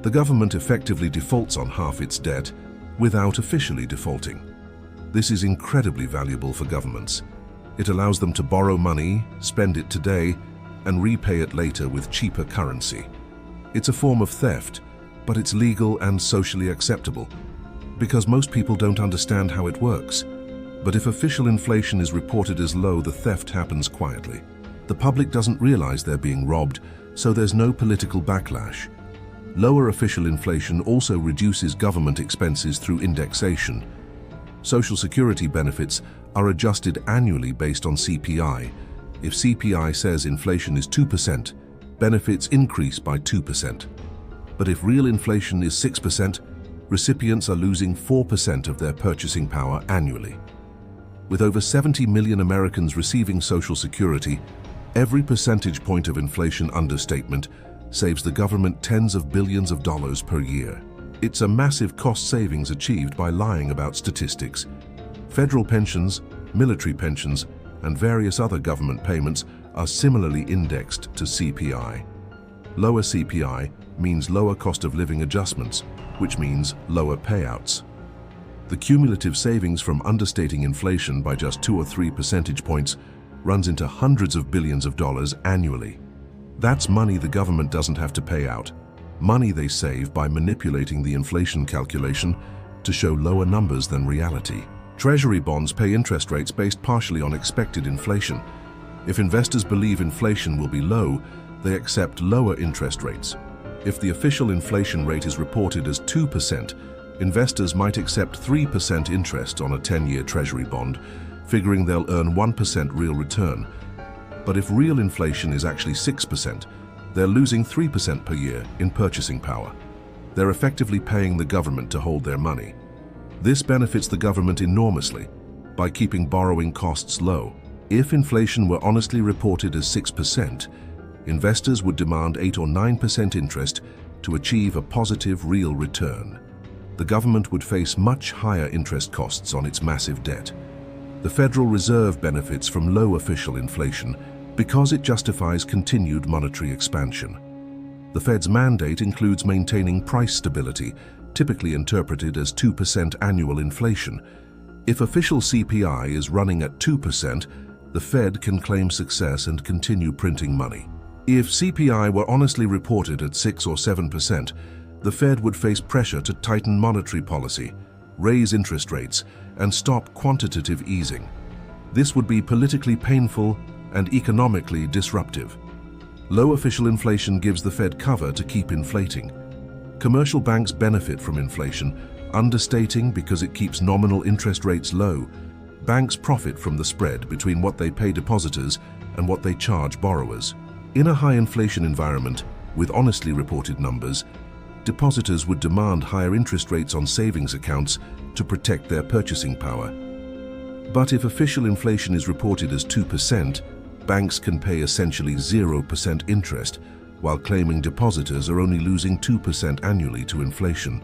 The government effectively defaults on half its debt without officially defaulting. This is incredibly valuable for governments. It allows them to borrow money, spend it today, and repay it later with cheaper currency. It's a form of theft, but it's legal and socially acceptable, because most people don't understand how it works. But if official inflation is reported as low, the theft happens quietly. The public doesn't realize they're being robbed, so there's no political backlash. Lower official inflation also reduces government expenses through indexation. Social security benefits are adjusted annually based on CPI. If CPI says inflation is 2%, benefits increase by 2%. But if real inflation is 6%, recipients are losing 4% of their purchasing power annually. With over 70 million Americans receiving Social Security, every percentage point of inflation understatement saves the government tens of billions of dollars per year. It's a massive cost savings achieved by lying about statistics. Federal pensions, military pensions, and various other government payments are similarly indexed to CPI. Lower CPI means lower cost of living adjustments, which means lower payouts. The cumulative savings from understating inflation by just 2 or 3 percentage points runs into hundreds of billions of dollars annually. That's money the government doesn't have to pay out, money they save by manipulating the inflation calculation to show lower numbers than reality. Treasury bonds pay interest rates based partially on expected inflation. If investors believe inflation will be low, they accept lower interest rates. If the official inflation rate is reported as 2%, investors might accept 3% interest on a 10-year Treasury bond, figuring they'll earn 1% real return. But if real inflation is actually 6%, they're losing 3% per year in purchasing power. They're effectively paying the government to hold their money. This benefits the government enormously by keeping borrowing costs low. If inflation were honestly reported as 6%, investors would demand 8 or 9% interest to achieve a positive real return. The government would face much higher interest costs on its massive debt. The Federal Reserve benefits from low official inflation because it justifies continued monetary expansion. The Fed's mandate includes maintaining price stability, typically interpreted as 2% annual inflation. If official CPI is running at 2%, the Fed can claim success and continue printing money. If CPI were honestly reported at 6 or 7%, the Fed would face pressure to tighten monetary policy, raise interest rates, and stop quantitative easing. This would be politically painful and economically disruptive. Low official inflation gives the Fed cover to keep inflating. Commercial banks benefit from inflation, understating because it keeps nominal interest rates low. Banks profit from the spread between what they pay depositors and what they charge borrowers. In a high inflation environment, with honestly reported numbers, depositors would demand higher interest rates on savings accounts to protect their purchasing power. But if official inflation is reported as 2%, banks can pay essentially 0% interest, while claiming depositors are only losing 2% annually to inflation.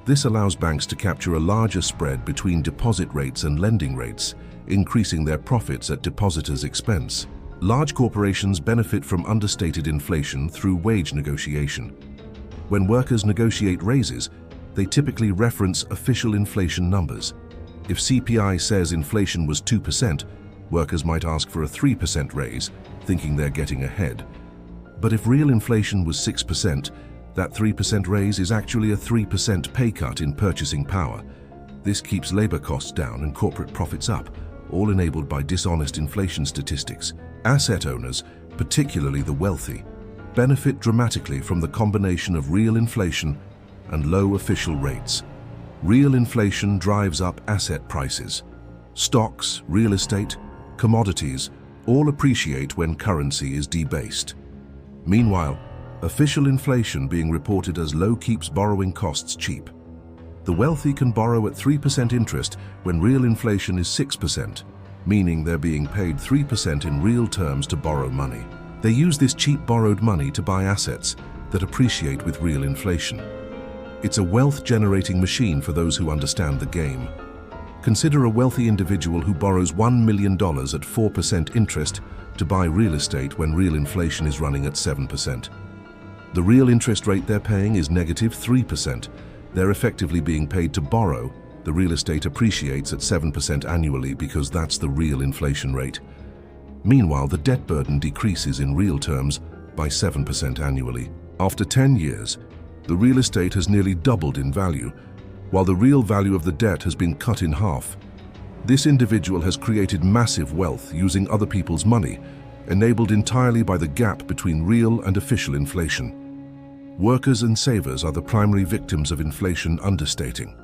This allows banks to capture a larger spread between deposit rates and lending rates, increasing their profits at depositors' expense. Large corporations benefit from understated inflation through wage negotiation. When workers negotiate raises, they typically reference official inflation numbers. If CPI says inflation was 2%, workers might ask for a 3% raise, thinking they're getting ahead. But if real inflation was 6%, that 3% raise is actually a 3% pay cut in purchasing power. This keeps labor costs down and corporate profits up, all enabled by dishonest inflation statistics. Asset owners, particularly the wealthy, benefit dramatically from the combination of real inflation and low official rates. Real inflation drives up asset prices. Stocks, real estate, commodities all appreciate when currency is debased. Meanwhile, official inflation being reported as low keeps borrowing costs cheap. The wealthy can borrow at 3% interest when real inflation is 6%, meaning they're being paid 3% in real terms to borrow money. They use this cheap borrowed money to buy assets that appreciate with real inflation. It's a wealth-generating machine for those who understand the game. Consider a wealthy individual who borrows $1 million at 4% interest to buy real estate when real inflation is running at 7%. The real interest rate they're paying is negative 3%. They're effectively being paid to borrow. The real estate appreciates at 7% annually because that's the real inflation rate. Meanwhile, the debt burden decreases in real terms by 7% annually. After 10 years, the real estate has nearly doubled in value, while the real value of the debt has been cut in half. This individual has created massive wealth using other people's money, enabled entirely by the gap between real and official inflation. Workers and savers are the primary victims of inflation understating.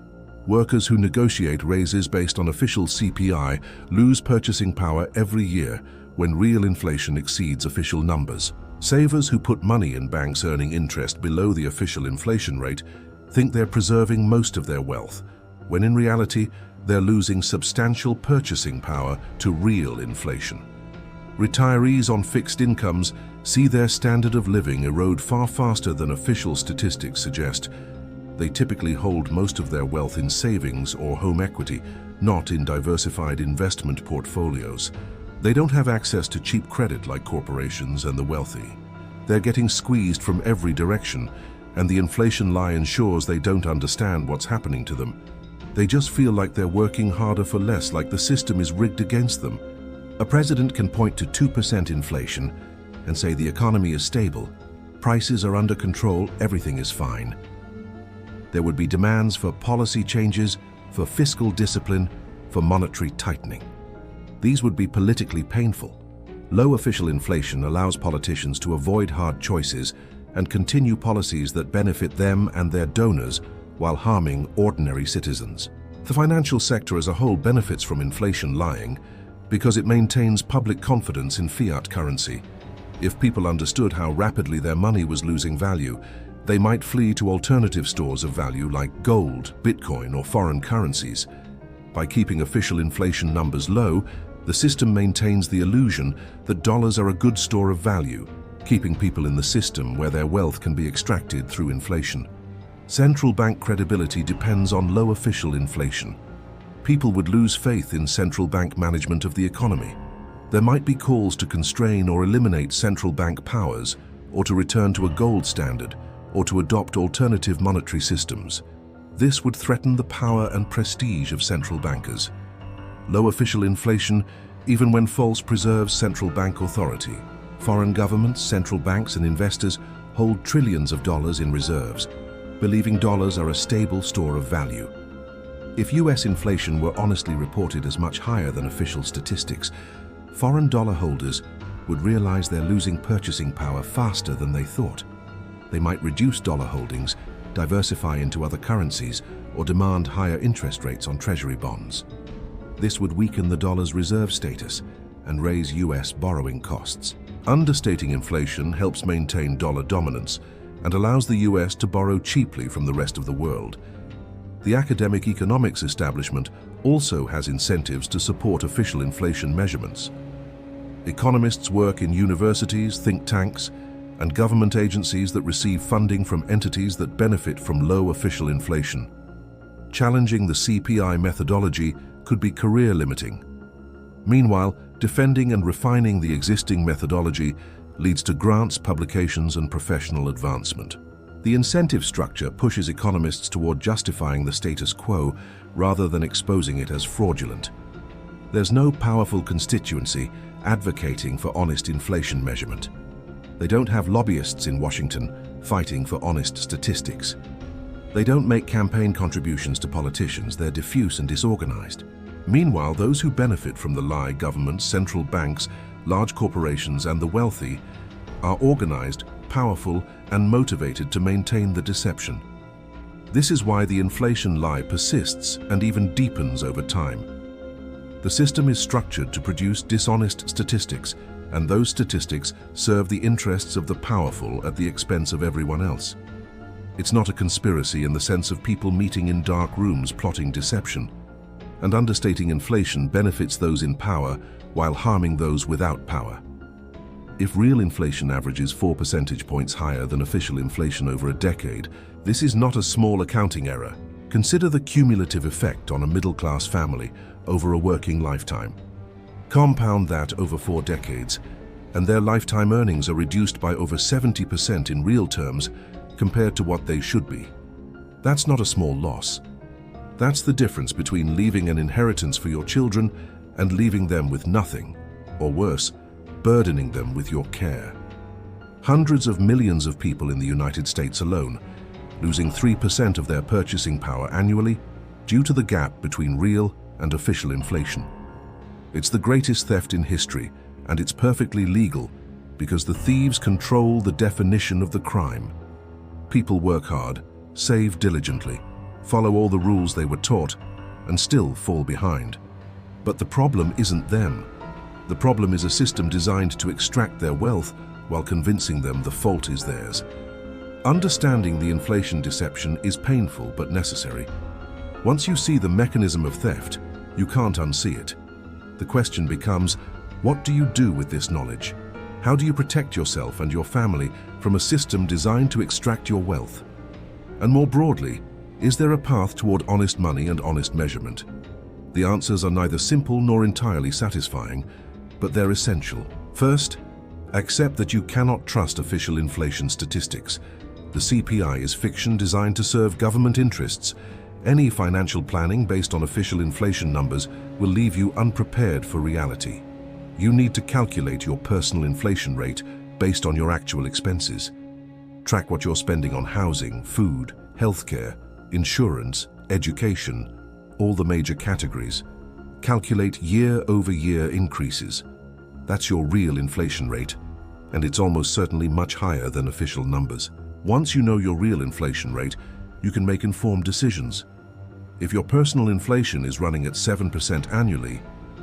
Workers who negotiate raises based on official CPI lose purchasing power every year when real inflation exceeds official numbers. Savers who put money in banks earning interest below the official inflation rate think they're preserving most of their wealth, when in reality, they're losing substantial purchasing power to real inflation. Retirees on fixed incomes see their standard of living erode far faster than official statistics suggest. They typically hold most of their wealth in savings or home equity, not in diversified investment portfolios. They don't have access to cheap credit like corporations and the wealthy. They're getting squeezed from every direction, and the inflation lie ensures they don't understand what's happening to them. They just feel like they're working harder for less, like the system is rigged against them. A president can point to 2% inflation and say the economy is stable, prices are under control, everything is fine. There would be demands for policy changes, for fiscal discipline, for monetary tightening. These would be politically painful. Low official inflation allows politicians to avoid hard choices and continue policies that benefit them and their donors while harming ordinary citizens. The financial sector as a whole benefits from inflation lying because it maintains public confidence in fiat currency. If people understood how rapidly their money was losing value, they might flee to alternative stores of value like gold, Bitcoin, or foreign currencies. By keeping official inflation numbers low, the system maintains the illusion that dollars are a good store of value, keeping people in the system where their wealth can be extracted through inflation. Central bank credibility depends on low official inflation. People would lose faith in central bank management of the economy. There might be calls to constrain or eliminate central bank powers, or to return to a gold standard, or to adopt alternative monetary systems. This would threaten the power and prestige of central bankers. Low official inflation, even when false, preserves central bank authority. Foreign governments, central banks, and investors hold trillions of dollars in reserves, believing dollars are a stable store of value. If US inflation were honestly reported as much higher than official statistics, foreign dollar holders would realize they're losing purchasing power faster than they thought. They might reduce dollar holdings, diversify into other currencies, or demand higher interest rates on treasury bonds. This would weaken the dollar's reserve status and raise US borrowing costs. Understating inflation helps maintain dollar dominance and allows the US to borrow cheaply from the rest of the world. The academic economics establishment also has incentives to support official inflation measurements. Economists work in universities, think tanks, and government agencies that receive funding from entities that benefit from low official inflation. Challenging the CPI methodology could be career-limiting. Meanwhile, defending and refining the existing methodology leads to grants, publications, and professional advancement. The incentive structure pushes economists toward justifying the status quo rather than exposing it as fraudulent. There's no powerful constituency advocating for honest inflation measurement. They don't have lobbyists in Washington fighting for honest statistics. They don't make campaign contributions to politicians. They're diffuse and disorganized. Meanwhile, those who benefit from the lie, governments, central banks, large corporations, and the wealthy, are organized, powerful, and motivated to maintain the deception. This is why the inflation lie persists and even deepens over time. The system is structured to produce dishonest statistics, and those statistics serve the interests of the powerful at the expense of everyone else. It's not a conspiracy in the sense of people meeting in dark rooms plotting deception. And understating inflation benefits those in power while harming those without power. If real inflation averages 4 percentage points higher than official inflation over a decade, this is not a small accounting error. Consider the cumulative effect on a middle-class family over a working lifetime. Compound that over 4 decades, and their lifetime earnings are reduced by over 70% in real terms compared to what they should be. That's not a small loss. That's the difference between leaving an inheritance for your children and leaving them with nothing, or worse, burdening them with your care. Hundreds of millions of people in the United States alone, losing 3% of their purchasing power annually due to the gap between real and official inflation. It's the greatest theft in history, and it's perfectly legal because the thieves control the definition of the crime. People work hard, save diligently, follow all the rules they were taught, and still fall behind. But the problem isn't them. The problem is a system designed to extract their wealth while convincing them the fault is theirs. Understanding the inflation deception is painful but necessary. Once you see the mechanism of theft, you can't unsee it. The question becomes, what do you do with this knowledge? How do you protect yourself and your family from a system designed to extract your wealth? And more broadly, is there a path toward honest money and honest measurement? The answers are neither simple nor entirely satisfying, but they're essential. First, accept that you cannot trust official inflation statistics. The CPI is fiction designed to serve government interests. Any financial planning based on official inflation numbers will leave you unprepared for reality. You need to calculate your personal inflation rate based on your actual expenses. Track what you're spending on housing, food, healthcare, insurance, education, all the major categories. Calculate year-over-year increases. That's your real inflation rate, and it's almost certainly much higher than official numbers. Once you know your real inflation rate, you can make informed decisions. If your personal inflation is running at 7% annually,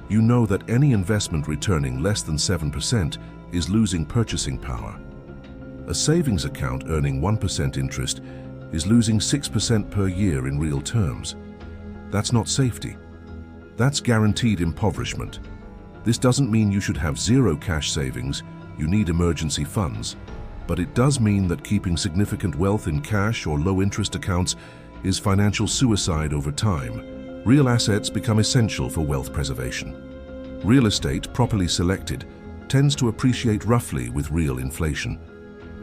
you know that any investment returning less than 7% is losing purchasing power. A savings account earning 1% interest is losing 6% per year in real terms. That's not safety. That's guaranteed impoverishment. This doesn't mean you should have zero cash savings. you need emergency funds, but it does mean that keeping significant wealth in cash or low-interest accounts is financial suicide over time. Real assets become essential for wealth preservation. Real estate, properly selected, tends to appreciate roughly with real inflation.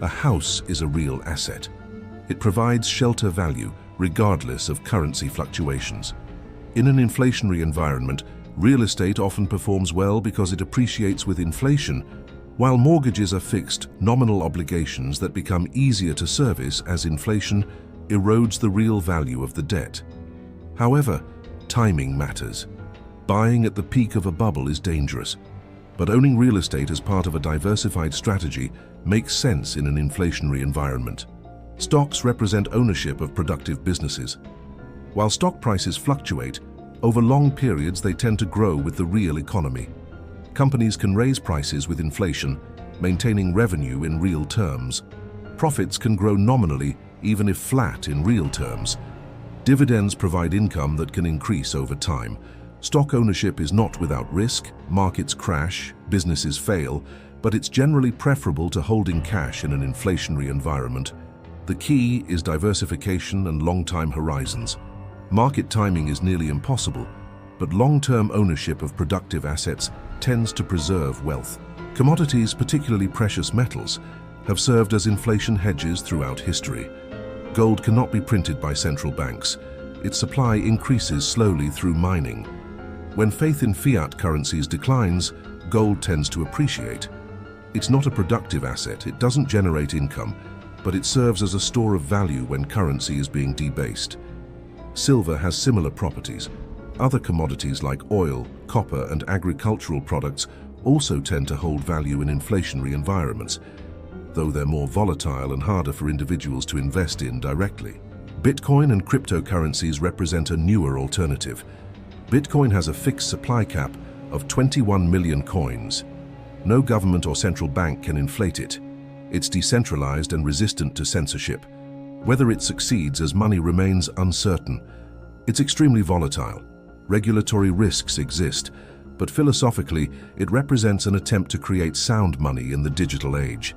A house is a real asset. It provides shelter value regardless of currency fluctuations. In an inflationary environment, real estate often performs well because it appreciates with inflation, while mortgages are fixed, nominal obligations that become easier to service as inflation erodes the real value of the debt. However, timing matters. Buying at the peak of a bubble is dangerous, but owning real estate as part of a diversified strategy makes sense in an inflationary environment. Stocks represent ownership of productive businesses. While stock prices fluctuate, over long periods they tend to grow with the real economy. Companies can raise prices with inflation, maintaining revenue in real terms. Profits can grow nominally, even if flat in real terms. Dividends provide income that can increase over time. Stock ownership is not without risk. Markets crash, businesses fail, but it's generally preferable to holding cash in an inflationary environment. The key is diversification and long-time horizons. Market timing is nearly impossible, but long-term ownership of productive assets tends to preserve wealth. Commodities, particularly precious metals, have served as inflation hedges throughout history. Gold cannot be printed by central banks. Its supply increases slowly through mining. When faith in fiat currencies declines, gold tends to appreciate. It's not a productive asset, it doesn't generate income, but it serves as a store of value when currency is being debased. Silver has similar properties. Other commodities like oil, copper, and agricultural products also tend to hold value in inflationary environments, though they're more volatile and harder for individuals to invest in directly. Bitcoin and cryptocurrencies represent a newer alternative. Bitcoin has a fixed supply cap of 21 million coins. No government or central bank can inflate it. It's decentralized and resistant to censorship. Whether it succeeds as money remains uncertain. It's extremely volatile. Regulatory risks exist, but philosophically, it represents an attempt to create sound money in the digital age.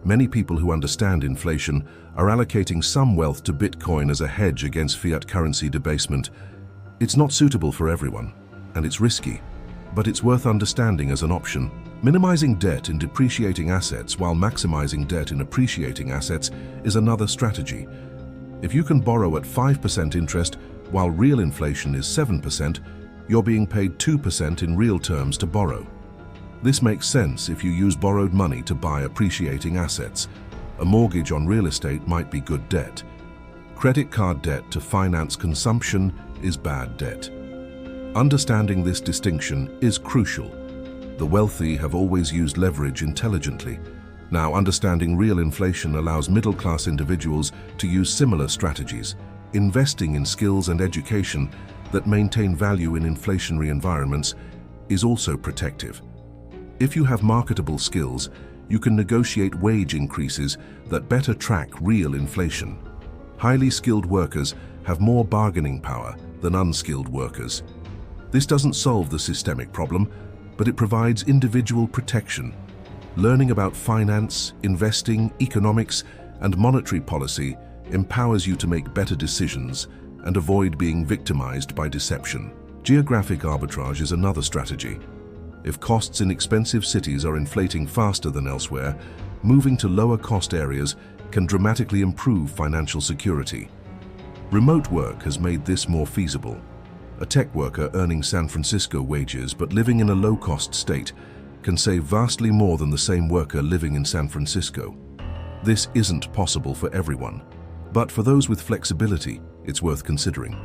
Many people who understand inflation are allocating some wealth to Bitcoin as a hedge against fiat currency debasement. It's not suitable for everyone, and it's risky, but it's worth understanding as an option. Minimizing debt in depreciating assets while maximizing debt in appreciating assets is another strategy. If you can borrow at 5% interest while real inflation is 7%, you're being paid 2% in real terms to borrow. This makes sense if you use borrowed money to buy appreciating assets. A mortgage on real estate might be good debt. Credit card debt to finance consumption is bad debt. Understanding this distinction is crucial. The wealthy have always used leverage intelligently. Now, understanding real inflation allows middle-class individuals to use similar strategies, investing in skills and education that maintain value in inflationary environments is also protective. If you have marketable skills, you can negotiate wage increases that better track real inflation. Highly skilled workers have more bargaining power than unskilled workers. This doesn't solve the systemic problem, but it provides individual protection. Learning about finance, investing, economics, and monetary policy empowers you to make better decisions and avoid being victimized by deception. Geographic arbitrage is another strategy. If costs in expensive cities are inflating faster than elsewhere, moving to lower-cost areas can dramatically improve financial security. Remote work has made this more feasible. A tech worker earning San Francisco wages but living in a low-cost state can save vastly more than the same worker living in San Francisco. This isn't possible for everyone, but for those with flexibility, it's worth considering.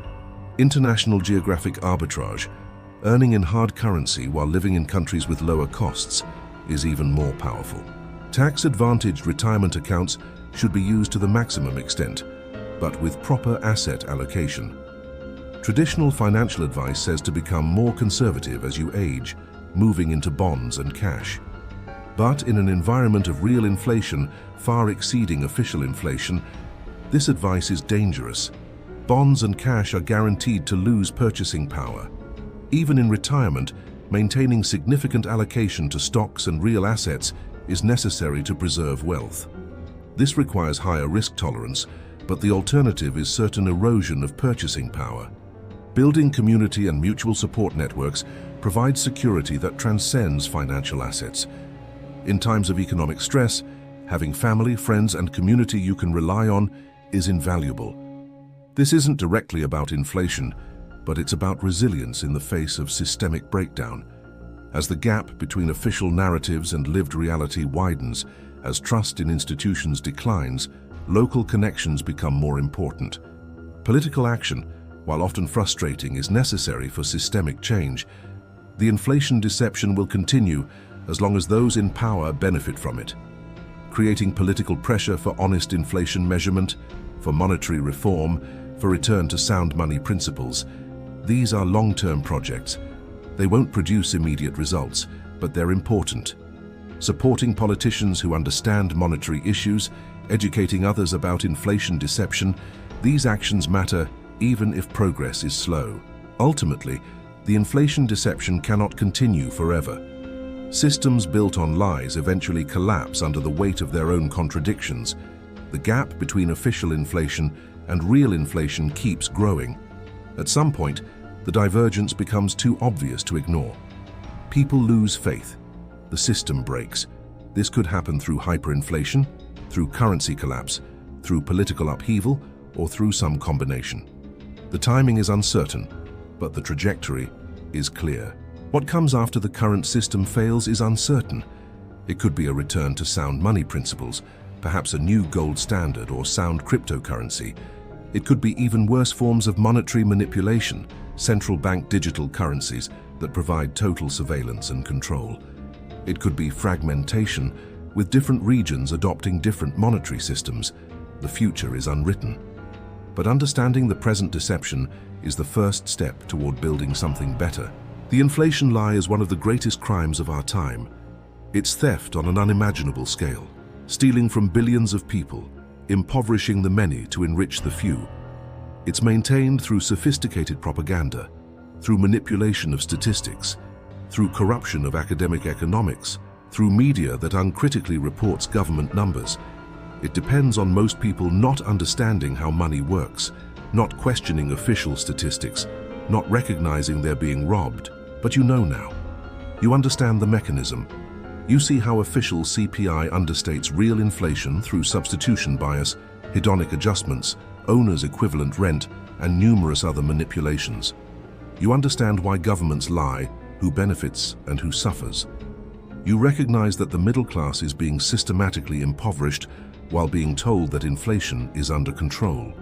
International geographic arbitrage, earning in hard currency while living in countries with lower costs, is even more powerful. Tax-advantaged retirement accounts should be used to the maximum extent, but with proper asset allocation. Traditional financial advice says to become more conservative as you age, moving into bonds and cash. But in an environment of real inflation far exceeding official inflation, this advice is dangerous. Bonds and cash are guaranteed to lose purchasing power. Even in retirement, maintaining significant allocation to stocks and real assets is necessary to preserve wealth. This requires higher risk tolerance, but the alternative is certain erosion of purchasing power. Building community and mutual support networks provides security that transcends financial assets. In times of economic stress, having family, friends, and community you can rely on is invaluable. This isn't directly about inflation, but it's about resilience in the face of systemic breakdown. As the gap between official narratives and lived reality widens, as trust in institutions declines, local connections become more important. Political action, while often frustrating, is necessary for systemic change. The inflation deception will continue as long as those in power benefit from it. Creating political pressure for honest inflation measurement, for monetary reform, for return to sound money principles. These are long-term projects. They won't produce immediate results, but they're important. Supporting politicians who understand monetary issues, educating others about inflation deception, these actions matter even if progress is slow. Ultimately, the inflation deception cannot continue forever. Systems built on lies eventually collapse under the weight of their own contradictions. The gap between official inflation and real inflation keeps growing. At some point, the divergence becomes too obvious to ignore. People lose faith. The system breaks. This could happen through hyperinflation, through currency collapse, through political upheaval, or through some combination. The timing is uncertain, but the trajectory is clear. What comes after the current system fails is uncertain. It could be a return to sound money principles, perhaps a new gold standard or sound cryptocurrency. It could be even worse forms of monetary manipulation, central bank digital currencies that provide total surveillance and control. It could be fragmentation, with different regions adopting different monetary systems. The future is unwritten. But understanding the present deception is the first step toward building something better. The inflation lie is one of the greatest crimes of our time. It's theft on an unimaginable scale, stealing from billions of people, impoverishing the many to enrich the few. It's maintained through sophisticated propaganda, through manipulation of statistics, through corruption of academic economics, through media that uncritically reports government numbers. It depends on most people not understanding how money works, not questioning official statistics, not recognizing they're being robbed. But you know now. You understand the mechanism. You see how official CPI understates real inflation through substitution bias, hedonic adjustments, owner's equivalent rent, and numerous other manipulations. You understand why governments lie, who benefits and who suffers. You recognize that the middle class is being systematically impoverished while being told that inflation is under control.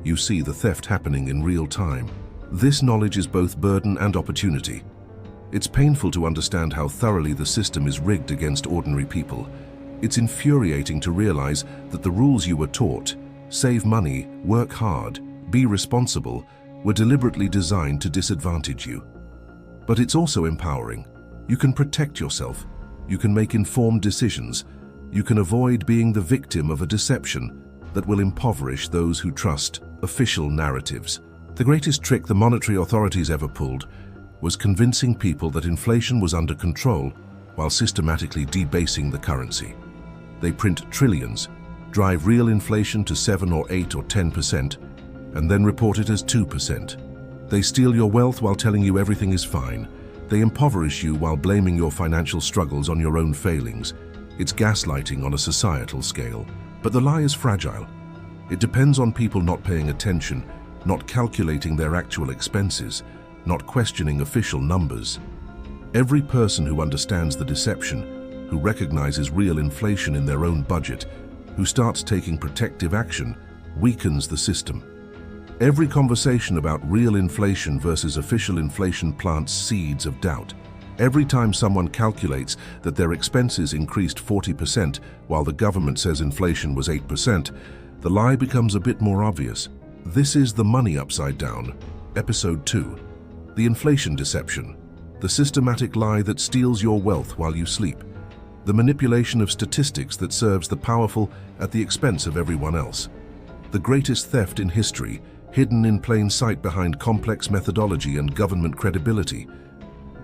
You see the theft happening in real time. This knowledge is both burden and opportunity. It's painful to understand how thoroughly the system is rigged against ordinary people. It's infuriating to realize that the rules you were taught, save money, work hard, be responsible, were deliberately designed to disadvantage you. But it's also empowering. You can protect yourself. You can make informed decisions. You can avoid being the victim of a deception that will impoverish those who trust official narratives. The greatest trick the monetary authorities ever pulled was convincing people that inflation was under control while systematically debasing the currency. They print trillions, drive real inflation to 7 or 8 or 10%, and then report it as 2%. They steal your wealth while telling you everything is fine. They impoverish you while blaming your financial struggles on your own failings. It's gaslighting on a societal scale. But the lie is fragile. It depends on people not paying attention, not calculating their actual expenses, not questioning official numbers. Every person who understands the deception, who recognizes real inflation in their own budget, who starts taking protective action, weakens the system. Every conversation about real inflation versus official inflation plants seeds of doubt. Every time someone calculates that their expenses increased 40% while the government says inflation was 8%, the lie becomes a bit more obvious. This is The Money Upside Down, Episode 2. The Inflation Deception. The systematic lie that steals your wealth while you sleep. The manipulation of statistics that serves the powerful at the expense of everyone else. The greatest theft in history, hidden in plain sight behind complex methodology and government credibility.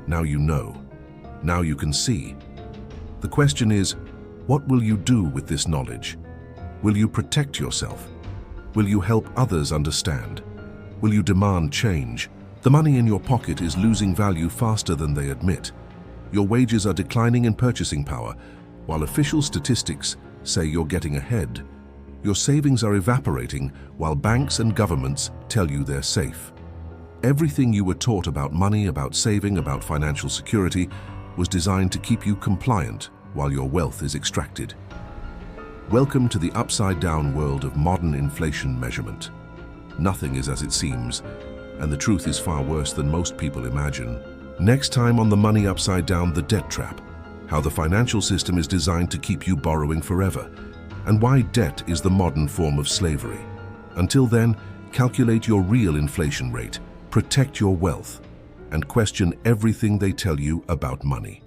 Now you know. Now you can see. The question is, what will you do with this knowledge? Will you protect yourself? Will you help others understand? Will you demand change? The money in your pocket is losing value faster than they admit. Your wages are declining in purchasing power, while official statistics say you're getting ahead. Your savings are evaporating while banks and governments tell you they're safe. Everything you were taught about money, about saving, about financial security was designed to keep you compliant while your wealth is extracted. Welcome to the upside-down world of modern inflation measurement. Nothing is as it seems, and the truth is far worse than most people imagine. Next time on The Money Upside Down, the debt trap, how the financial system is designed to keep you borrowing forever, and why debt is the modern form of slavery. Until then, calculate your real inflation rate, protect your wealth, and question everything they tell you about money.